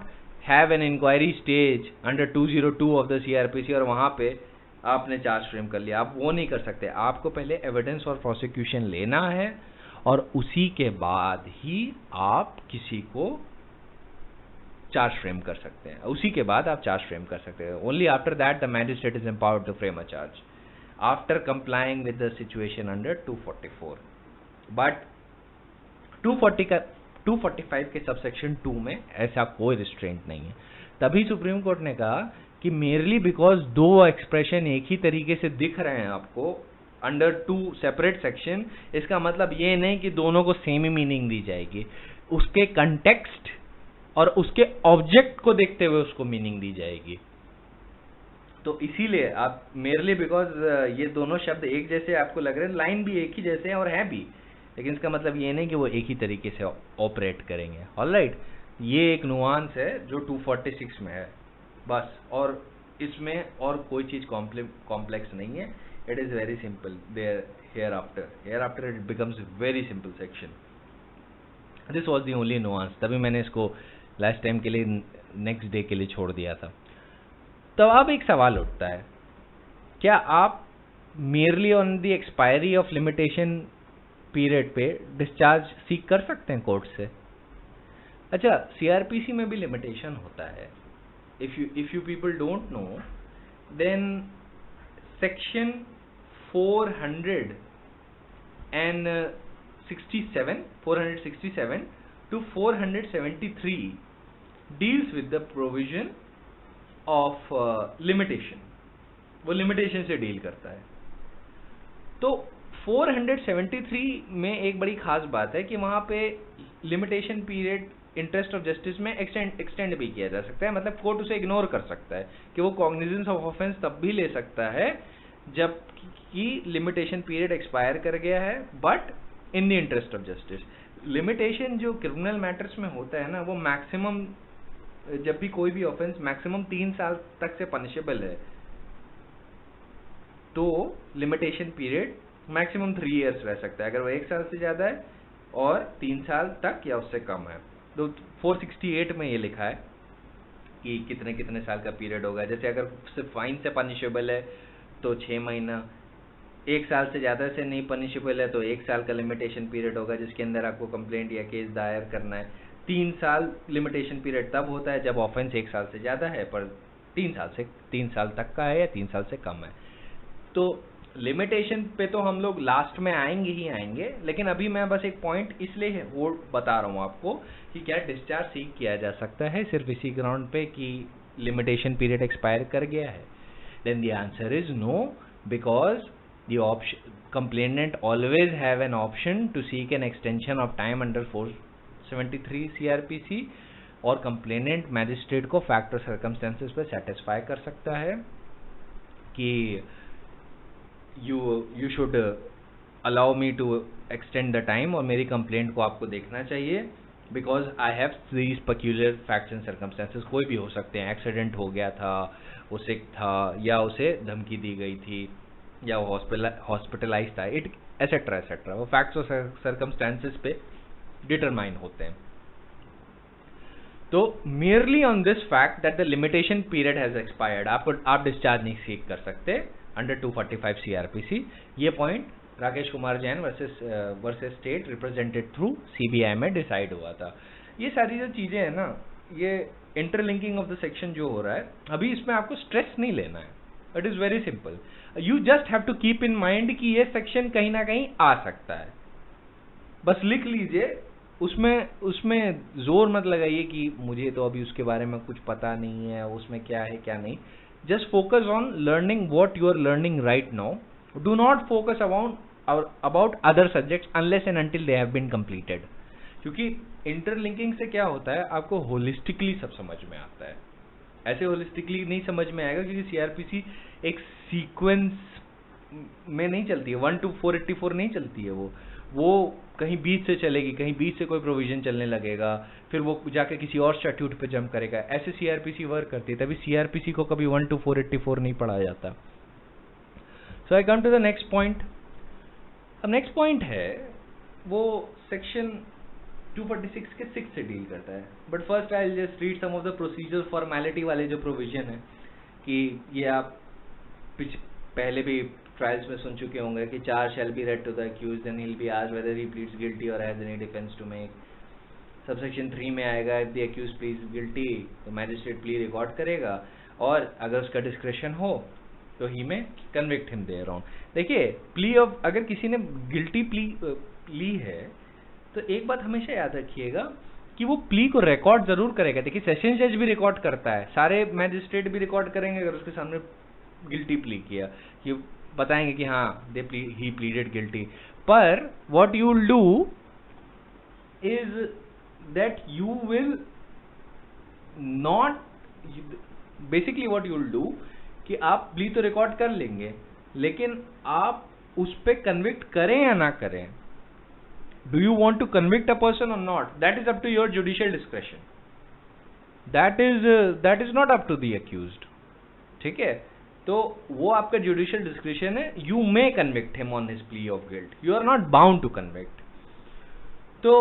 have an inquiry stage under 202 of the CRPC और वहां पे आपने चार्ज फ्रेम कर लिया. आप वो नहीं कर सकते. आपको पहले एविडेंस फॉर प्रोसिक्यूशन लेना है और उसी के बाद ही आप किसी को चार्ज फ्रेम कर सकते हैं. उसी के बाद आप चार्ज फ्रेम कर सकते हैं. Only after that the magistrate is empowered to frame a charge after complying with the situation under 244. But 245 के सबसेक्शन 2 में ऐसा कोई रिस्ट्रेंट नहीं है. तभी सुप्रीम कोर्ट ने कहा कि मेरली बिकॉज दो एक्सप्रेशन एक ही तरीके से दिख रहे हैं आपको अंडर 2 सेपरेट सेक्शन, इसका मतलब ये नहीं कि दोनों को सेम ही मीनिंग दी जाएगी. उसके कंटेक्स्ट और उसके ऑब्जेक्ट को देखते हुए उसको मीनिंग दी जाएगी. तो इसीलिए आप मेरली बिकॉज ये दोनों शब्द एक जैसे आपको लग रहे हैं, लाइन भी एक ही जैसे हैं और हैं भी, लेकिन इसका मतलब ये नहीं कि वो एक ही तरीके से ऑपरेट करेंगे. ऑलराइट, ये एक नुआंस है जो 246 में है बस. और इसमें और कोई चीज कॉम्प्लेक्स नहीं है. It is very simple. There here after it becomes very simple section. This was the only nuance. तभी मैंने इसको लास्ट टाइम के लिए नेक्स्ट डे के लिए छोड़ दिया था. तो अब एक सवाल उठता है, क्या आप merely on the expiry of limitation period पे डिस्चार्ज सीख कर सकते हैं कोर्ट से? अच्छा, CRPC में भी लिमिटेशन होता है. If you people don't know, then section 467 to 473 deals with the provision of limitation. वो लिमिटेशन से डील करता है. तो 473 में एक बड़ी खास बात है कि वहां पे limitation period interest of justice में एक्सटेंड भी किया जा सकता है. मतलब कोर्ट उसे इग्नोर कर सकता है कि वो कॉग्निजेंस ऑफ ऑफेंस तब भी ले सकता है जब कि लिमिटेशन पीरियड एक्सपायर कर गया है, but in the interest of justice. Limitation जो क्रिमिनल मैटर्स में होता है ना, वो मैक्सिमम, जब भी कोई भी ऑफेंस मैक्सिमम 3 साल तक से पनिशेबल है, तो लिमिटेशन पीरियड मैक्सिमम 3 इयर्स रह सकता है. अगर वो 1 साल से ज्यादा है और 3 साल तक या उससे कम है. तो 468 में ये लिखा है कि कितने कितने साल का पीरियड होगा. जैसे अगर सिर्फ फाइन से पनिशेबल है तो 6 महीना, 1 साल से ज्यादा से नहीं पनिशेबल है तो 1 साल का लिमिटेशन पीरियड होगा जिसके अंदर आपको कंप्लेंट या केस दायर करना है. 3 साल लिमिटेशन पीरियड तब होता है जब ऑफेंस 1 साल से ज्यादा है पर 3 साल तक का है या 3 साल से कम है. तो लिमिटेशन पे तो हम लोग लास्ट में आएंगे ही आएंगे, लेकिन अभी मैं बस एक पॉइंट इसलिए वो बता रहा हूँ आपको कि क्या डिस्चार्ज सीख किया जा सकता है सिर्फ इसी ग्राउंड पे कि लिमिटेशन पीरियड एक्सपायर कर गया है. Then the answer is no, because the complainant always have an option to seek an extension of time under 473 CRPC, और complainant magistrate को fact और circumstances पे satisfy कर सकता है कि you should allow me to extend the time और मेरी complaint को आपको देखना चाहिए because I have these peculiar facts and circumstances. कोई भी हो सकते हैं, एक्सीडेंट हो गया था, वो सिक था, या उसे धमकी दी गई थी, या वो हॉस्पिटलाइज था, इट एसेट्रा एसेट्रा. वो फैक्ट्स और सर्कमस्टेंसेस पे डिटरमाइन होते हैं। तो merely on this fact that the limitation period has expired, आप डिस्चार्ज नहीं सीख कर सकते अंडर 245 CRPC। ये point Rakesh Kumar Jain versus state represented through CBI में डिसाइड हुआ था। ये सारी जो चीजें हैं ना, ये इंटरलिंकिंग ऑफ द सेक्शन जो हो रहा है, अभी इसमें आपको स्ट्रेस नहीं लेना है। It is very simple, you just have to keep in mind कि ये सेक्शन कहीं ना कहीं आ सकता है, बस लिख लीजिए। उसमें जोर मत लगाइए कि मुझे तो अभी उसके बारे में कुछ पता नहीं है, उसमें क्या है क्या नहीं। Just focus on learning what you are learning right now. Do not focus about other subjects unless and until they have been completed. क्योंकि इंटरलिंकिंग से क्या होता है, आपको होलिस्टिकली सब समझ में आता है। ऐसे होलिस्टिकली नहीं समझ में आएगा क्योंकि सीआरपीसी एक सीक्वेंस में नहीं चलती है, 1 to 484 नहीं चलती है। वो कहीं बीच से चलेगी, कहीं बीच से कोई प्रोविजन चलने लगेगा, फिर वो जाके किसी और स्टैट्यूट पे जंप करेगा। ऐसे सीआरपीसी वर्क करती है, तभी सीआरपीसी को कभी 1 to 484 नहीं पढ़ाया जाता। So I come to the next point. अब नेक्स्ट पॉइंट है वो सेक्शन 246 के 6 से डील करता है। But first I will just read some of the procedure formality वाले जो प्रोविजन है, कि ये आप पहले भी ट्रायल्स में सुन चुके होंगे कि charge shall be read to the accused and he will be asked whether he pleads guilty और has any defence to make. Subsection 3 में आएगा if the accused pleads guilty तो मैजिस्ट्रेट प्ली रिकॉर्ड करेगा, और अगर उसका डिस्क्रेशन हो तो he may convict him thereon. देखिए प्ली ऑफ, अगर किसी ने गिल्टी प्ली ली है तो एक बात हमेशा याद रखिएगा कि वो प्ली को रिकॉर्ड जरूर करेगा। देखिए सेशन जज भी रिकॉर्ड करता है, सारे मैजिस्ट्रेट भी रिकॉर्ड करेंगे अगर उसके सामने गिल्टी प्ली किया, कि बताएंगे कि हाँ ही प्लीडेड गिल्टी। पर what you will do is that you will not, basically what you will do कि आप प्ली तो रिकॉर्ड कर लेंगे, लेकिन आप उस पे कन्विक्ट करें या ना करें। Do you want to convict a person or not? That is up to your judicial discretion. That is not up to the accused. ठीक है, तो वो आपका judicial discretion है। You may convict him on his plea of guilt. You are not bound to convict. तो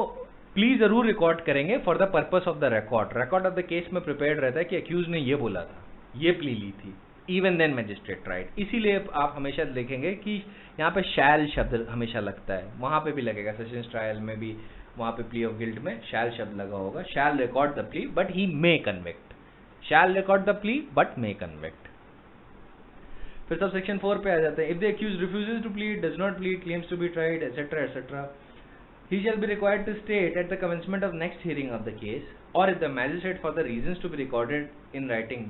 plea जरूर record करेंगे for the purpose of the record. Record of the case में prepared रहता है कि accused ने ये बोला था, ये plea ली थी, even then magistrate tried। इसीलिए आप हमेशा देखेंगे कि यहाँ पे शैल शब्द हमेशा लगता है, वहां पे भी लगेगा, सेशंस ट्रायल में भी वहां पे प्ली ऑफ गिल्ट में शैल शब्द लगा होगा। Shall record the plea but he may convict, shall record the plea but may convict. फिर सब सेक्शन 4 पे आ जाते हैं। If the accused refuses to plead, does not plead, claims to be tried etcetera etcetera, he shall be required to state at the commencement of next hearing of the case, or if the magistrate for the reasons to be recorded in writing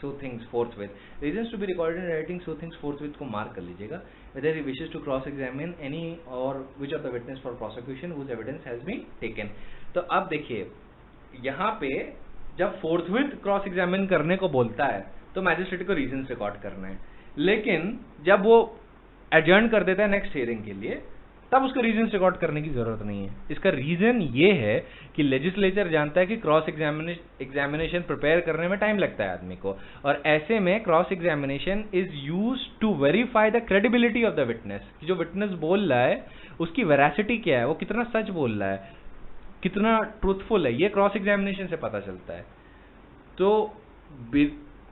so things forthwith, reasons to be recorded in writing so things forthwith को mark कर लीजिएगा, whether he wishes to cross examine any or which of the witness for prosecution whose evidence has been taken। तो अब देखिए यहाँ पे जब forthwith cross examine करने को बोलता है तो मैजिस्ट्रेट को रीजन रिकॉर्ड करना है, लेकिन जब वो एडजर्न कर देता है नेक्स्ट हियरिंग के लिए तब उसको रीजन रिकॉर्ड करने की जरूरत नहीं है। इसका रीजन ये है कि लेजिस्लेचर जानता है कि क्रॉस एग्जामिनेशन प्रिपेयर करने में टाइम लगता है आदमी को, और ऐसे में cross examination is used to verify the credibility of the witness. जो विटनेस बोल रहा है उसकी वेरासिटी क्या है, वो कितना सच बोल रहा है, कितना ट्रूथफुल है, ये क्रॉस एग्जामिनेशन से पता चलता है। तो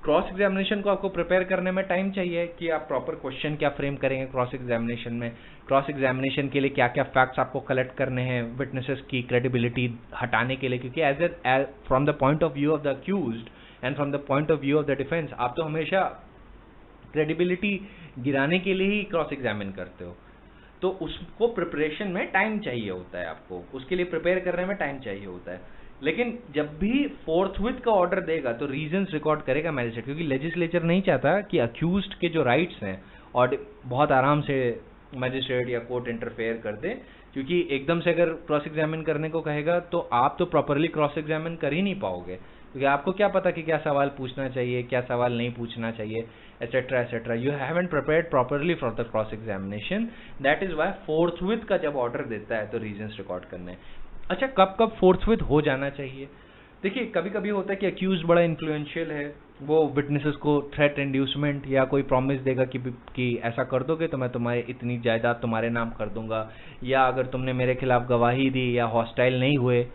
क्रॉस एग्जामिनेशन को आपको प्रिपेयर करने में टाइम चाहिए कि आप प्रॉपर क्वेश्चन क्या फ्रेम करेंगे क्रॉस एग्जामिनेशन में, क्रॉस एग्जामिनेशन के लिए क्या क्या फैक्ट्स आपको कलेक्ट करने हैं विटनेसेस की क्रेडिबिलिटी हटाने के लिए, क्योंकि as from the point of view of the accused and from the point of view of the defence आप तो हमेशा क्रेडिबिलिटी गिराने के लिए ही क्रॉस एग्जामिन करते हो। तो उसको प्रिपरेशन में टाइम चाहिए होता है, आपको उसके लिए प्रिपेयर करने में टाइम चाहिए होता है। लेकिन जब भी फोर्थविथ का ऑर्डर देगा तो रीजंस रिकॉर्ड करेगा मैजिस्ट्रेट, क्योंकि लेजिस्लेचर नहीं चाहता कि अक्यूज्ड के जो राइट्स हैं और बहुत आराम से मैजिस्ट्रेट या कोर्ट इंटरफेयर कर दे, क्योंकि एकदम से अगर क्रॉस एग्जामिन करने को कहेगा तो आप तो प्रॉपरली क्रॉस एग्जामिन कर ही नहीं पाओगे, क्योंकि आपको क्या पता कि क्या सवाल पूछना चाहिए, क्या सवाल नहीं पूछना चाहिए, et cetera et cetera. You haven't prepared properly for the cross examination. That is why forthwith का जब ऑर्डर देता है तो रीजंस रिकॉर्ड करने। अच्छा, कब कब फोर्थविथ हो जाना चाहिए? देखिए कभी कभी होता है कि अक्यूज बड़ा इन्फ्लुएंशियल है, वो विटनेसेस को थ्रेट इंड्यूसमेंट या कोई प्रॉमिस देगा कि ऐसा कर दोगे तो मैं तुम्हारी इतनी जायदाद तुम्हारे नाम कर दूंगा, या अगर तुमने मेरे खिलाफ गवाही दी या हॉस्टाइल नहीं हुए।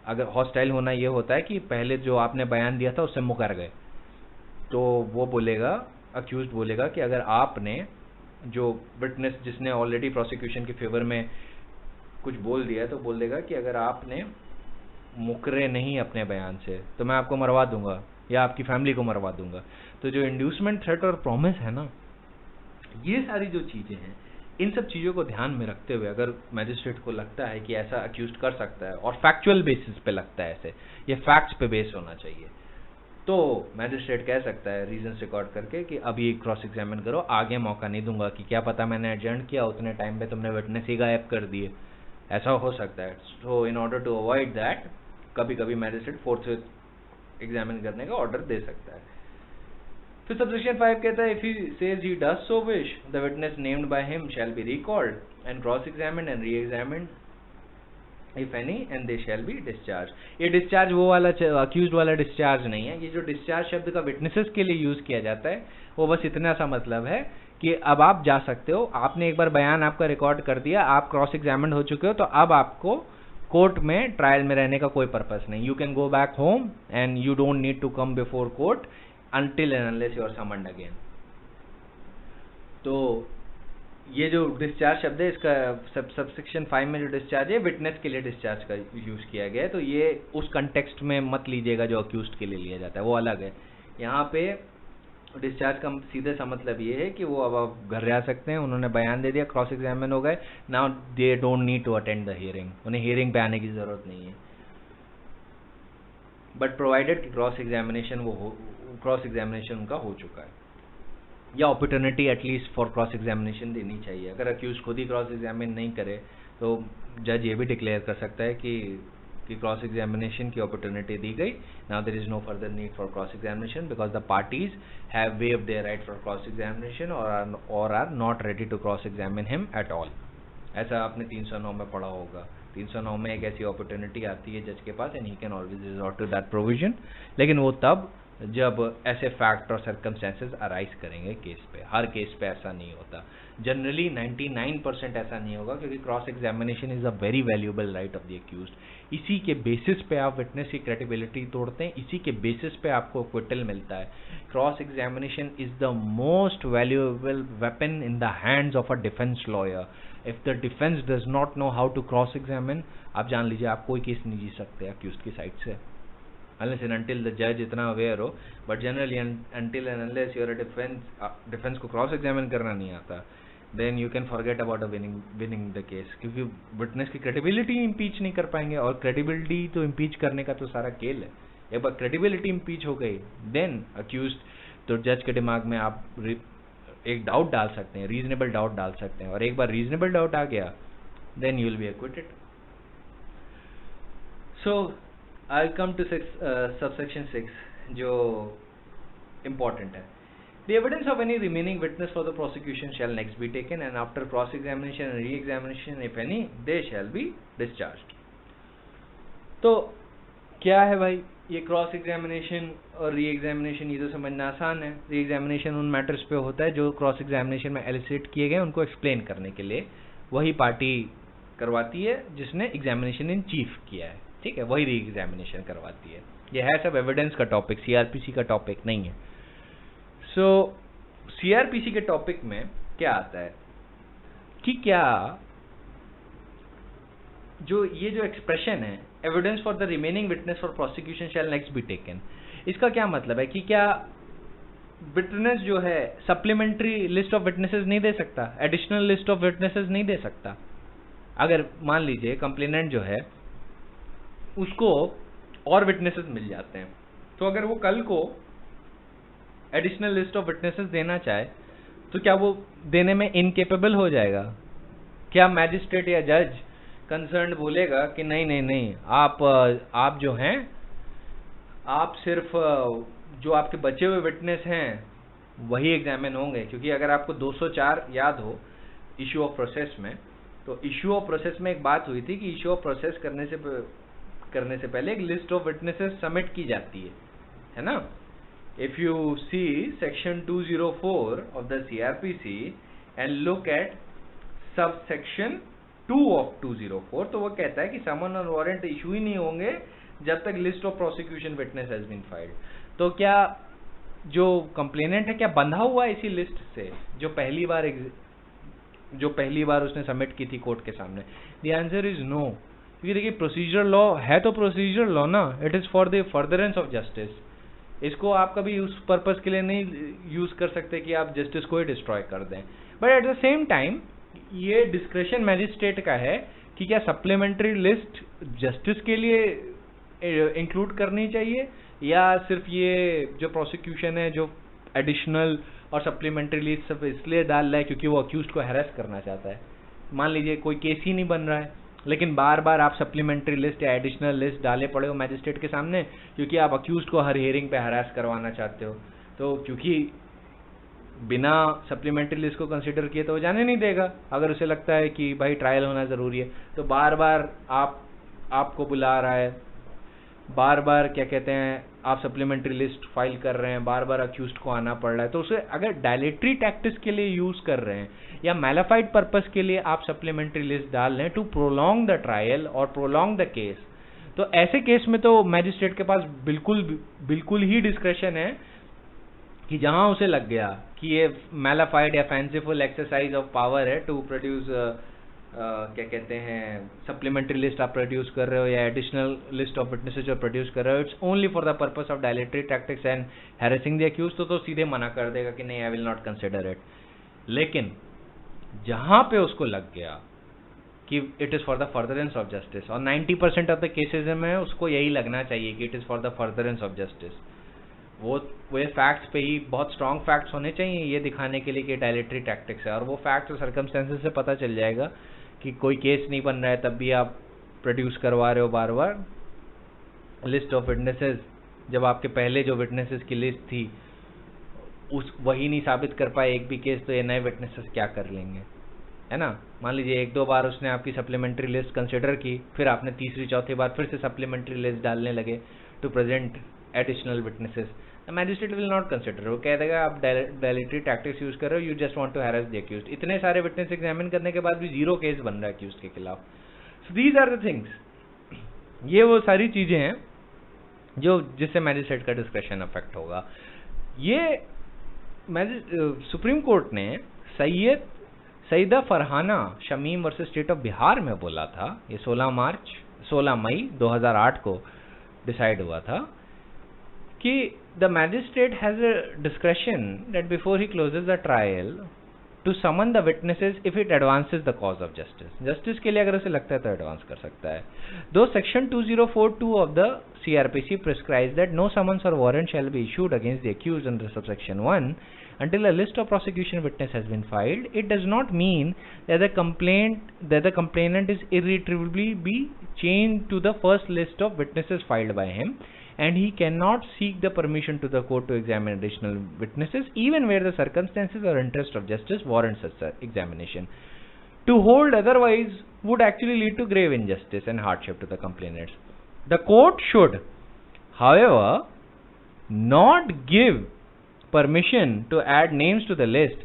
अगर हॉस्टाइल होना ये होता है कि पहले जो आपने बयान दिया था उससे मुकर गए, तो वो बोलेगा, अक्यूज बोलेगा कि अगर आपने जो विटनेस जिसने ऑलरेडी प्रोसिक्यूशन के फेवर में कुछ बोल दिया है तो बोल देगा कि अगर आपने मुकरे नहीं अपने बयान से तो मैं आपको मरवा दूंगा या आपकी फैमिली को मरवा दूंगा। तो जो इंड्यूसमेंट, थ्रेट और प्रॉमिस है ना, ये सारी जो चीजें हैं, इन सब चीजों को ध्यान में रखते हुए अगर मैजिस्ट्रेट को लगता है कि ऐसा अक्यूज कर सकता है और फैक्चुअल बेसिस पे लगता है ऐसे, ये फैक्ट्स पे बेस होना चाहिए, तो मैजिस्ट्रेट कह सकता है रीजंस रिकॉर्ड करके कि अभी क्रॉस एग्जामिन करो, आगे मौका नहीं दूंगा, कि क्या पता मैंने एडजर्न किया उतने टाइम पे तुमने विटनेस ही गायब कर दिए, ऐसा हो सकता है। So in order to avoid that कभी कभी मैजिस्ट्रेट फोर्थ एग्जामिन करने का ऑर्डर दे सकता है। फिर सबसेक्शन 5 कहता है, if he says he does so wish the witness named by him shall be recalled and cross examined and re examined if any and they shall be discharge. ये discharge वो वाला accused वाला discharge नहीं है। ये जो discharge शब्द का विटनेसेस के लिए यूज किया जाता है वो बस इतना सा मतलब है कि अब आप जा सकते हो, आपने एक बार बयान आपका रिकॉर्ड कर दिया, आप क्रॉस एग्जामिन्ड हो चुके हो, तो अब आपको कोर्ट में ट्रायल में रहने का कोई पर्पस नहीं। You can go back home and you don't need to come before court until and unless you are summoned again। तो ये जो डिस्चार्ज शब्द है इसका सबसेक्शन 5 में जो डिस्चार्ज है विटनेस के लिए डिस्चार्ज का यूज किया गया है, तो ये उस कंटेक्स्ट में मत लीजिएगा जो अक्यूज्ड के लिए लिया जाता है, वो अलग है। यहाँ पे डिस्चार्ज का सीधे सा मतलब ये है कि वो अब आप घर जा सकते हैं, उन्होंने बयान दे दिया, क्रॉस एग्जामिन हो गए, now they don't need to attend the hearing, उन्हें हियरिंग पे आने की जरूरत नहीं है। बट प्रोवाइडेड क्रॉस एग्जामिनेशन उनका हो चुका है, या opportunity at least for cross examination देनी चाहिए। अगर अक्यूज खुद ही क्रॉस एग्जामिन नहीं करे तो जज ये भी डिक्लेयर कर सकता है कि क्रॉस एग्जामिनेशन की अपॉर्चुनिटी दी गई, now there is no further need for cross examination because the parties have waived their right for cross examination और are not ready to cross examine him at all. ऐसा आपने 309 में पढ़ा होगा। 309 में एक ऐसी अपॉर्चुनिटी आती है जज के पास and he can always resort to that provision, लेकिन वो तब जब ऐसे फैक्ट और सर्कमस्टेंसेस अराइज करेंगे केस पे। हर केस पे ऐसा नहीं होता, जनरली 99% ऐसा नहीं होगा, क्योंकि cross examination is a very valuable right of the accused. इसी के बेसिस पे आप विटनेस की क्रेडिबिलिटी तोड़ते हैं, इसी के बेसिस पे आपको एक्विटल मिलता है। Cross examination is the most valuable weapon in the hands of a defence lawyer. If the defence does not know how to cross examine, आप जान लीजिए आप कोई केस नहीं जीत सकते अक्यूज्ड की साइड से, unless and until the judge इतना अवेयर हो। But generally until and unless you're a defence को क्रॉस एग्जामिन करना नहीं आता, then you can forget about winning the case, क्योंकि विटनेस की क्रेडिबिलिटी इम्पीच नहीं कर पाएंगे, और क्रेडिबिलिटी तो इम्पीच करने का तो सारा खेल है। एक बार क्रेडिबिलिटी इम्पीच हो गई देन अक्यूज्ड, तो जज के दिमाग में आप एक डाउट डाल सकते हैं, रीजनेबल डाउट डाल सकते हैं, और एक बार रीजनेबल डाउट आ गया then you will be acquitted. So I'll come to subsection 6, जो important है। The evidence of any remaining witness for the prosecution shall next be taken, and after cross-examination and re-examination, if any, they shall be discharged। तो क्या है भाई ये cross examination और re examination? ये तो समझना आसान है। री एग्जामिनेशन उन मैटर्स पे होता है जो क्रॉस एग्जामिनेशन में एलिसिट किए गए, उनको एक्सप्लेन करने के लिए वही पार्टी करवाती है जिसने एग्जामिनेशन इन चीफ किया है, ठीक है, वही री एग्जामिनेशन करवाती है। ये है सब एविडेंस का टॉपिक, सीआरपीसी का टॉपिक नहीं है। सो सीआरपीसी के टॉपिक में क्या आता है कि क्या जो ये जो एक्सप्रेशन है evidence for the remaining witness for prosecution shall next be taken, इसका क्या मतलब है कि क्या विटनेस जो है सप्लीमेंट्री लिस्ट ऑफ विटनेसेस नहीं दे सकता, एडिशनल लिस्ट ऑफ विटनेसेस नहीं दे सकता? अगर मान लीजिए कंप्लेनेंट जो है उसको और विटनेसेस मिल जाते हैं, तो अगर वो कल को एडिशनल लिस्ट ऑफ विटनेसेस देना चाहे तो क्या वो देने में इनकेपेबल हो जाएगा? क्या मैजिस्ट्रेट या जज कंसर्न बोलेगा कि नहीं नहीं नहीं, आप जो हैं आप सिर्फ जो आपके बचे हुए विटनेस हैं वही एग्जामिन होंगे? क्योंकि अगर आपको 204 याद हो इश्यू ऑफ प्रोसेस में, तो इश्यू ऑफ प्रोसेस में एक बात हुई थी कि इश्यू ऑफ प्रोसेस करने से पहले एक लिस्ट ऑफ विटनेसेस सबमिट की जाती है ना। If you see section 204 of the CRPC and look at sub section 2 of 204, तो वो कहता है कि समन और वारंट इशू ही नहीं होंगे जब तक list of prosecution witness has been filed. तो क्या जो कंप्लेनेंट है क्या बंधा हुआ है इसी लिस्ट से जो पहली बार उसने सबमिट की थी कोर्ट के सामने? द आंसर इज नो, क्योंकि देखिए प्रोसीजर लॉ है तो प्रोसीजर लॉ ना, it is for the furtherance of justice. इसको आप कभी उस पर्पस के लिए नहीं यूज कर सकते कि आप जस्टिस को ही डिस्ट्रॉय कर दें। But at the same time ये डिस्क्रेशन मैजिस्ट्रेट का है कि क्या सप्लीमेंट्री लिस्ट जस्टिस के लिए इंक्लूड करनी चाहिए या सिर्फ ये जो प्रोसिक्यूशन है जो एडिशनल और सप्लीमेंट्री लिस्ट सब इसलिए डाल रहा है क्योंकि वो अक्यूज्ड को हैरेस करना चाहता है। मान लीजिए कोई केस ही नहीं बन रहा है, लेकिन बार बार आप सप्लीमेंट्री लिस्ट या एडिशनल लिस्ट डाले पड़े हो मैजिस्ट्रेट के सामने क्योंकि आप अक्यूज्ड को हर हियरिंग पे हैरेस करवाना चाहते हो। तो क्योंकि बिना सप्लीमेंट्री लिस्ट को कंसिडर किए तो वो जाने नहीं देगा, अगर उसे लगता है कि भाई ट्रायल होना जरूरी है। तो बार बार आपको बुला रहा है, बार बार क्या कहते हैं आप सप्लीमेंट्री लिस्ट फाइल कर रहे हैं, बार बार अक्यूज्ड को आना पड़ रहा है। तो उसे अगर डायलेटरी टैक्टिक्स के लिए यूज कर रहे हैं या मैलाफाइड पर्पस के लिए आप सप्लीमेंट्री लिस्ट डाल रहे हैं टू प्रोलॉन्ग द ट्रायल और प्रोलॉन्ग द केस, तो ऐसे केस में तो मैजिस्ट्रेट के पास बिल्कुल ही डिस्क्रेशन है कि जहां उसे लग गया कि ये मैलाफाइड या फैंसीफुल एक्सरसाइज ऑफ पावर है टू प्रोड्यूस क्या कहते हैं सप्लीमेंट्री लिस्ट आप प्रोड्यूस कर रहे हो या एडिशनल लिस्ट ऑफ विटनेसेस जो प्रोड्यूस कर रहे हो, it's only for the purpose of dilatory tactics and harassing the accuse, तो सीधे मना कर देगा कि नहीं I will not consider it. लेकिन जहां पे उसको लग गया कि it is for the furtherance of justice, और 90% ऑफ द केसेज में उसको यही लगना चाहिए कि it is for the furtherance of justice, वो फैक्ट्स पे ही बहुत स्ट्रॉन्ग फैक्ट्स होने चाहिए ये दिखाने के लिए कि डायलेटरी टैक्टिक्स है, और वो फैक्ट्स और सर्कमस्टेंसेस से पता चल जाएगा कि कोई केस नहीं बन रहा है तब भी आप प्रोड्यूस करवा रहे हो बार बार लिस्ट ऑफ विटनेसेस, जब आपके पहले जो विटनेसेस की लिस्ट थी वही नहीं साबित कर पाए एक भी केस, तो ये नए विटनेसेस क्या कर लेंगे, है ना। मान लीजिए एक दो बार उसने आपकी सप्लीमेंट्री लिस्ट कंसिडर की, फिर आपने तीसरी चौथी बार फिर से सप्लीमेंट्री लिस्ट डालने लगे to present additional witnesses, the magistrate will not consider, वो कह देगा आप डायलेटरी टैक्टिक्स यूज कर रहे हो, you just want to harass the accused. इतने सारे विटनेस एग्जामिन करने के बाद भी 0 केस बन रहा है अक्यूज्ड के खिलाफ। So these are the things, ये वो सारी चीजें हैं जो जिससे मैजिस्ट्रेट का डिस्क्रेशन अफेक्ट होगा। ये सुप्रीम कोर्ट ने Saeeda Farhana Shamim versus state of Bihar में बोला था, ये 16 मई 2008 को डिसाइड हुआ था कि the magistrate has a discretion that before he closes the trial to summon the witnesses if it advances the cause of justice. Justice के लिए अगर उसे लगता है तो एडवांस कर सकता है। Though section 2042 of the CRPC prescribes that no summons or warrant shall be issued against the accused under subsection 1 until a list of prosecution witness has been filed, it does not mean that the complainant is irretrievably be changed to the first list of witnesses filed by him, and he cannot seek the permission to the court to examine additional witnesses even where the circumstances or interest of justice warrants such examination. To hold otherwise would actually lead to grave injustice and hardship to the complainants. The court should, however, not give permission to add names to the list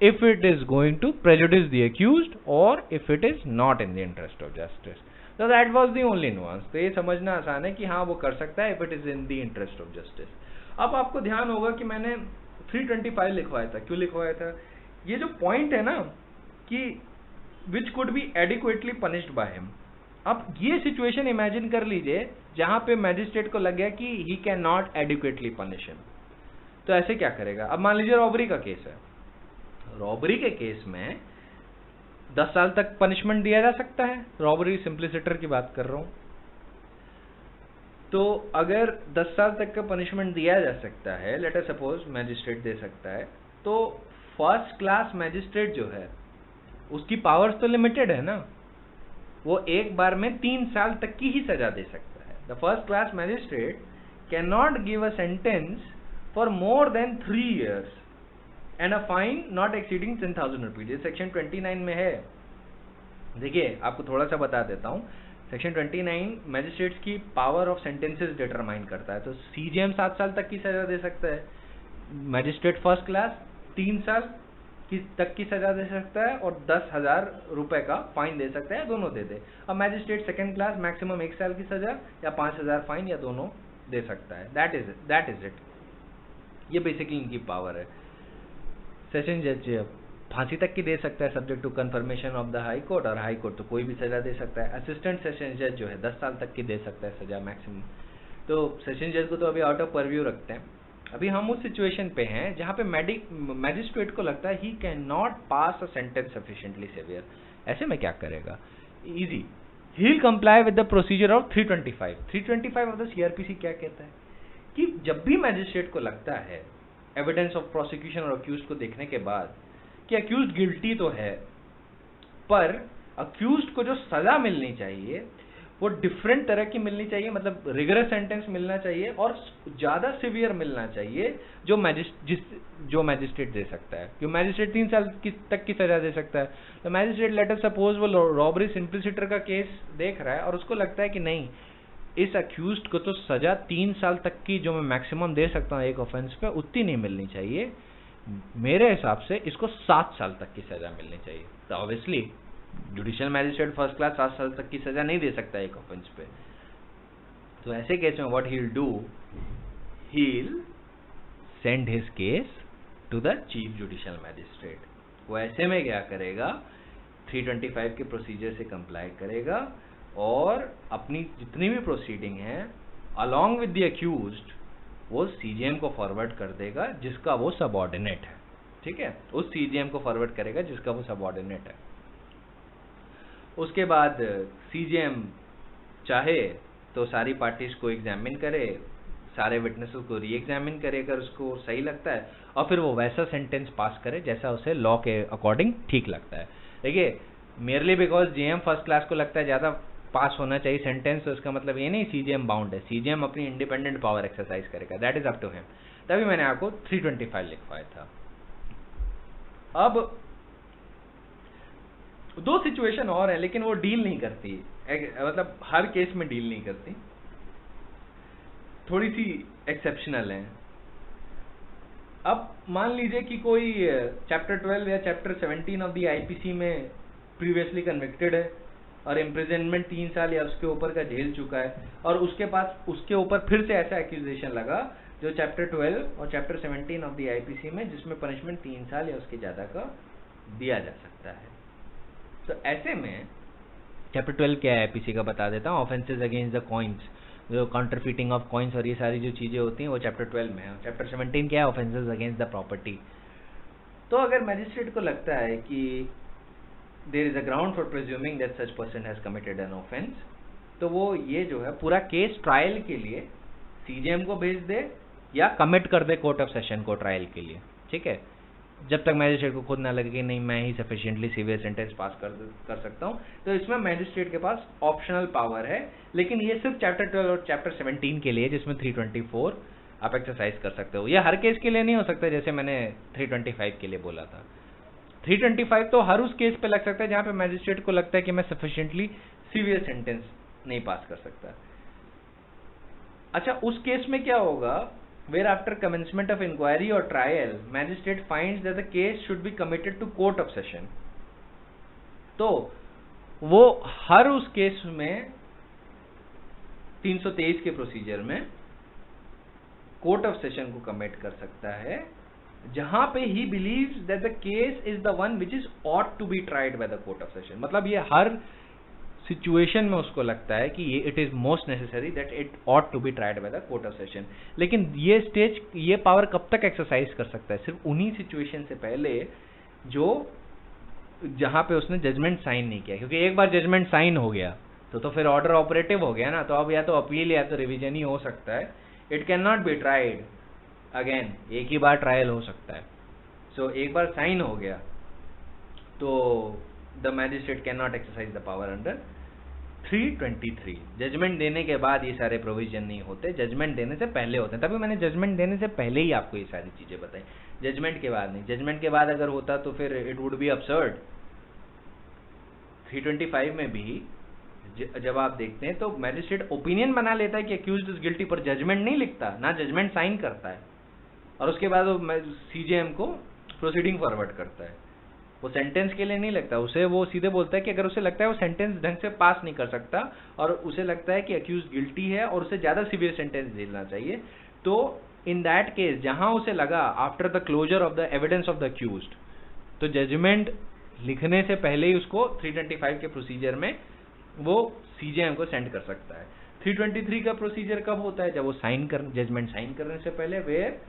if it is going to prejudice the accused or if it is not in the interest of justice. So that was the only nuance. तो ये समझना आसान है कि हाँ वो कर सकता है if it is in the interest of justice. अब आपको ध्यान होगा कि मैंने 325 लिखवाया था, क्यों लिखवाया था? ये जो पॉइंट है ना कि which could be adequately punished by him. अब ये सिचुएशन इमेजिन कर लीजिए जहां पे मैजिस्ट्रेट को लग गया कि he cannot adequately punish him. तो ऐसे क्या करेगा? अब मान लीजिए रॉबरी का केस है, रॉबरी के केस में 10 साल तक पनिशमेंट दिया जा सकता है, रॉबरी सिंप्लिसिटर की बात कर रहा हूं। तो अगर 10 साल तक का पनिशमेंट दिया जा सकता है, लेट अस सपोज मैजिस्ट्रेट दे सकता है, तो फर्स्ट क्लास मैजिस्ट्रेट जो है उसकी पावर्स तो लिमिटेड है ना, वो एक बार में 3 साल तक की ही सजा दे सकता है। The first class magistrate can not give a sentence for more than 3 years and a fine not exceeding 10,000 rupees, ये सेक्शन 29 में है। देखिए आपको थोड़ा सा बता देता हूं, सेक्शन 29 मैजिस्ट्रेट्स की पावर ऑफ सेंटेंसेस डिटरमाइन करता है। तो सीजेएम 7 साल तक की सजा दे सकता है, मैजिस्ट्रेट फर्स्ट क्लास 3 साल तक की सजा दे सकता है और 10,000 रुपए का फाइन दे सकता है, दोनों दे दे। अब मैजिस्ट्रेट सेकंड क्लास मैक्सिमम 1 साल की सजा या 5,000 फाइन या दोनों दे सकता है। That is it. ये बेसिकली इनकी पावर है। सेशन जज फांसी तक की दे सकता है subject to confirmation of the high court, और हाई कोर्ट तो कोई भी सजा दे सकता है। असिस्टेंट सेशन जज जो है 10 साल तक की दे सकता है सजा मैक्सिमम। तो सेशन जज को तो अभी आउट ऑफ परव्यू रखते हैं। अभी हम उस सिचुएशन पे हैं जहां पे मैजिस्ट्रेट को लगता है he can not pass a sentence sufficiently severe. ऐसे में क्या करेगा? Easy, he will comply with the procedure of 325 of the CrPC. क्या कहता है कि जब भी मैजिस्ट्रेट को लगता है एविडेंस ऑफ प्रोसिक्यूशन और अक्यूज्ड को देखने के बाद कि अक्यूज्ड गिल्टी तो है, पर अक्यूज्ड को जो सजा मिलनी चाहिए वो डिफरेंट तरह की मिलनी चाहिए, मतलब रिगरस सेंटेंस मिलना चाहिए और ज्यादा सिवियर मिलना चाहिए जो मैजिस्ट्रेट दे सकता है। क्यों? मैजिस्ट्रेट 3 साल तक की सजा दे सकता है। तो मैजिस्ट्रेट लेट अस सपोज वो रॉबरी सिंपलिसिटर का केस देख रहा है और उसको लगता है कि नहीं, इस अक्यूज्ड को तो सजा 3 साल तक की जो मैं मैक्सिमम दे सकता हूँ एक ऑफेंस पे उतनी नहीं मिलनी चाहिए, मेरे हिसाब से इसको 7 साल तक की सजा मिलनी चाहिए। तो obviously judicial magistrate first class 7 साल तक की सजा नहीं दे सकता एक ऑफेंस पे। तो ऐसे केस में what he will do, he will send his case to the chief judicial magistrate. वो ऐसे में क्या करेगा, 325 के प्रोसीजर से कंप्लाई करेगा और अपनी जितनी भी प्रोसीडिंग है अलॉन्ग विद द अक्यूज्ड वो सीजीएम को फॉरवर्ड कर देगा जिसका वो सबऑर्डिनेट है। ठीक है, उस सीजीएम को फॉरवर्ड करेगा जिसका वो सबऑर्डिनेट है। उसके बाद सीजीएम चाहे तो सारी पार्टीज को एग्जामिन करे, सारे विटनेसेस को री एग्जामिन करे अगर उसको सही लगता है, और फिर वो वैसा सेंटेंस पास करे जैसा उसे लॉ के अकॉर्डिंग ठीक लगता है। देखिए, merely because GM first class को लगता है ज्यादा पास होना चाहिए सेंटेंस, तो इसका मतलब ये नहीं सीजीएम बाउंड है। सीजीएम अपनी इंडिपेंडेंट पावर एक्सरसाइज करेगा, that is up to him. तभी मैंने आपको 325 लिखवाया था। अब 2 सिचुएशन और है लेकिन वो डील नहीं करती, मतलब हर केस में डील नहीं करती, थोड़ी सी एक्सेप्शनल है। अब मान लीजिए कि कोई चैप्टर 12 या चैप्टर 17 ऑफ द आईपीसी में प्रीवियसली कन्विक्टेड है और इम्प्रिजनमेंट 3 साल या उसके ऊपर का झेल चुका है, और उसके पास उसके ऊपर फिर से ऐसा एक्यूजेशन लगा जो चैप्टर 12 और चैप्टर 17 ऑफ द आईपीसी में जिसमें पनिशमेंट 3 साल या उसके ज्यादा का दिया जा सकता है। तो ऐसे में चैप्टर 12 क्या है आईपीसी का बता देता हूँ। ऑफेंसेस अगेंस्ट द कॉइन्स, जो काउंटरफीटिंग ऑफ कॉइन्स और ये सारी जो चीजें होती हैं वो चैप्टर 12 में है। चैप्टर 17 क्या है? Offences against the property. तो अगर मैजिस्ट्रेट को लगता है कि there is a ground for presuming that such person has committed an offence, तो वो ये जो है पूरा केस ट्रायल के लिए सीजीएम को भेज दे या कमिट कर दे कोर्ट ऑफ सेशन को ट्रायल के लिए। ठीक है, जब तक मैजिस्ट्रेट को खुद ना लगे कि नहीं मैं ही सफिशिएंटली सीवियर सेंटेंस पास कर सकता हूं। तो इसमें मैजिस्ट्रेट के पास ऑप्शनल पावर है, लेकिन ये सिर्फ चैप्टर 12 और चैप्टर 17 के लिए जिसमें 324 आप एक्सरसाइज कर सकते हो। ये हर केस के लिए नहीं हो सकता, जैसे मैंने 325 के लिए बोला था। 325 तो हर उस केस पे लग सकता है जहां पे मैजिस्ट्रेट को लगता है कि मैं सफिशिएंटली सीवियर सेंटेंस नहीं पास कर सकता। अच्छा, उस केस में क्या होगा? Where after commencement of inquiry or trial, magistrate finds that the case should be committed to court of session. तो वो हर उस केस में 323 के प्रोसीजर में कोर्ट ऑफ सेशन को कमिट कर सकता है जहां पे he believes that the case is the one which is ought to be tried by the court of session। मतलब ये हर सिचुएशन में उसको लगता है कि ये it is most necessary that it ought to be tried by the court of session. लेकिन ये पावर कब तक एक्सरसाइज कर सकता है? सिर्फ उन्हीं सिचुएशन से पहले जो जहां पे उसने जजमेंट साइन नहीं किया, क्योंकि एक बार जजमेंट साइन हो गया तो फिर ऑर्डर ऑपरेटिव हो गया ना, तो अब या तो अपील या तो रिवीजन ही हो सकता है। It can not be tried again, एक ही बार ट्रायल हो सकता है। सो एक बार साइन हो गया तो the magistrate cannot exercise the power under 323। Judgement देने के बाद ये सारे प्रोविजन नहीं होते, जजमेंट देने से पहले होते हैं। तभी मैंने जजमेंट देने से पहले ही आपको ये सारी चीजें बताई, जजमेंट के बाद नहीं। जजमेंट के बाद अगर होता तो फिर इट वुड बी अब्सर्ड। 325 में भी जब आप देखते हैं तो मैजिस्ट्रेट ओपिनियन बना लेता है कि अक्यूज्ड इज गिल्टी, पर जजमेंट नहीं लिखता, ना जजमेंट साइन करता है, और उसके बाद वो सीजेएम को प्रोसीडिंग फॉरवर्ड करता है। वो सेंटेंस के लिए नहीं लगता, उसे वो सीधे बोलता है कि अगर उसे लगता है वो सेंटेंस ढंग से पास नहीं कर सकता और उसे लगता है कि अक्यूज गिल्टी है और उसे ज्यादा सीवियर सेंटेंस देना चाहिए, तो इन दैट केस जहां उसे लगा after the closure of the evidence of the accused, तो जजमेंट लिखने से पहले ही उसको 325 के प्रोसीजर में वो सीजेएम को सेंड कर सकता है। 323 का प्रोसीजर कब होता है? जब वो जजमेंट साइन करने से पहले, where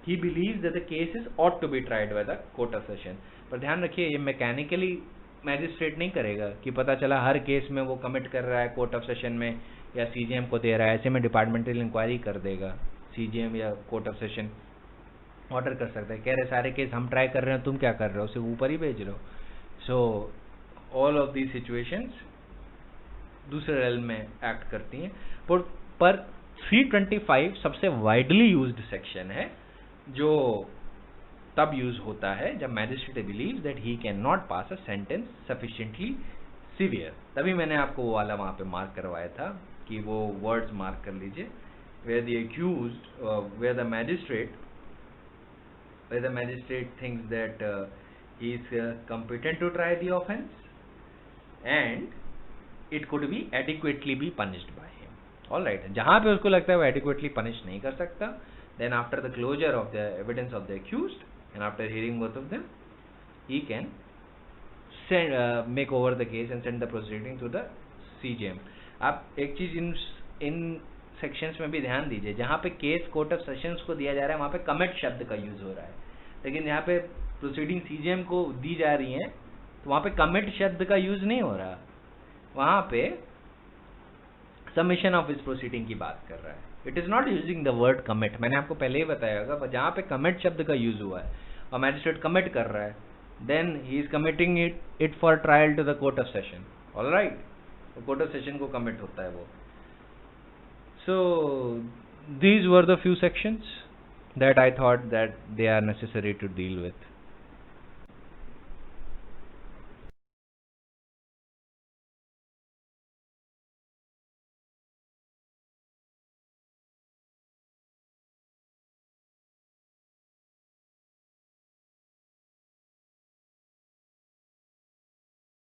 he believes that the case is ought to be tried by the court of session। पर ध्यान रखिए ये मैकेनिकली मैजिस्ट्रेट नहीं करेगा कि पता चला हर केस में वो कमिट कर रहा है कोर्ट ऑफ सेशन में या सीजीएम को दे रहा है, ऐसे में डिपार्टमेंटल इंक्वायरी कर देगा सीजीएम या कोर्ट ऑफ सेशन ऑर्डर कर सकता है, कह रहे सारे केस हम ट्राई कर रहे हैं, तुम क्या कर रहे हो, सिर्फ ऊपर ही भेज रहे हो। So all of the situations दूसरे रेल में एक्ट करती हैं, पर 325 सबसे वाइडली यूज्ड सेक्शन है जो तब यूज होता है जब magistrate believes that he can not pass a sentence sufficiently severe. तभी मैंने आपको वो वाला वहां पे मार्क करवाया था कि वो वर्ड्स मार्क कर लीजिए, where the accused, where the magistrate thinks that he is competent to try the offense and it could be adequately be punished by him। all right, जहां पे उसको लगता है वो adequately punish नहीं कर सकता, then after the closure of the evidence of the accused and after hearing both of them, he can make over the case and send the proceeding to the CJM। आप एक चीज इन sections में भी ध्यान दीजिए, जहां पे केस कोर्ट ऑफ सेशंस को दिया जा रहा है वहां पे कमिट शब्द का यूज हो रहा है, लेकिन यहाँ पे प्रोसीडिंग सीजीएम को दी जा रही है तो वहां पे कमिट शब्द का यूज नहीं हो रहा, वहां पे सबमिशन ऑफ इस प्रोसीडिंग की बात कर रहा है। It is not using the word commit, मैंने आपको पहले ही बताया होगा, पर जहां पे कमिट शब्द का यूज हुआ है और मैजिस्ट्रेट कमिट कर रहा है, then he is committing it for trial to the court of session. Alright, तो कोर्ट ऑफ सेशन को कमिट होता है वो। So these were the few sections that I thought that they are necessary to deal with।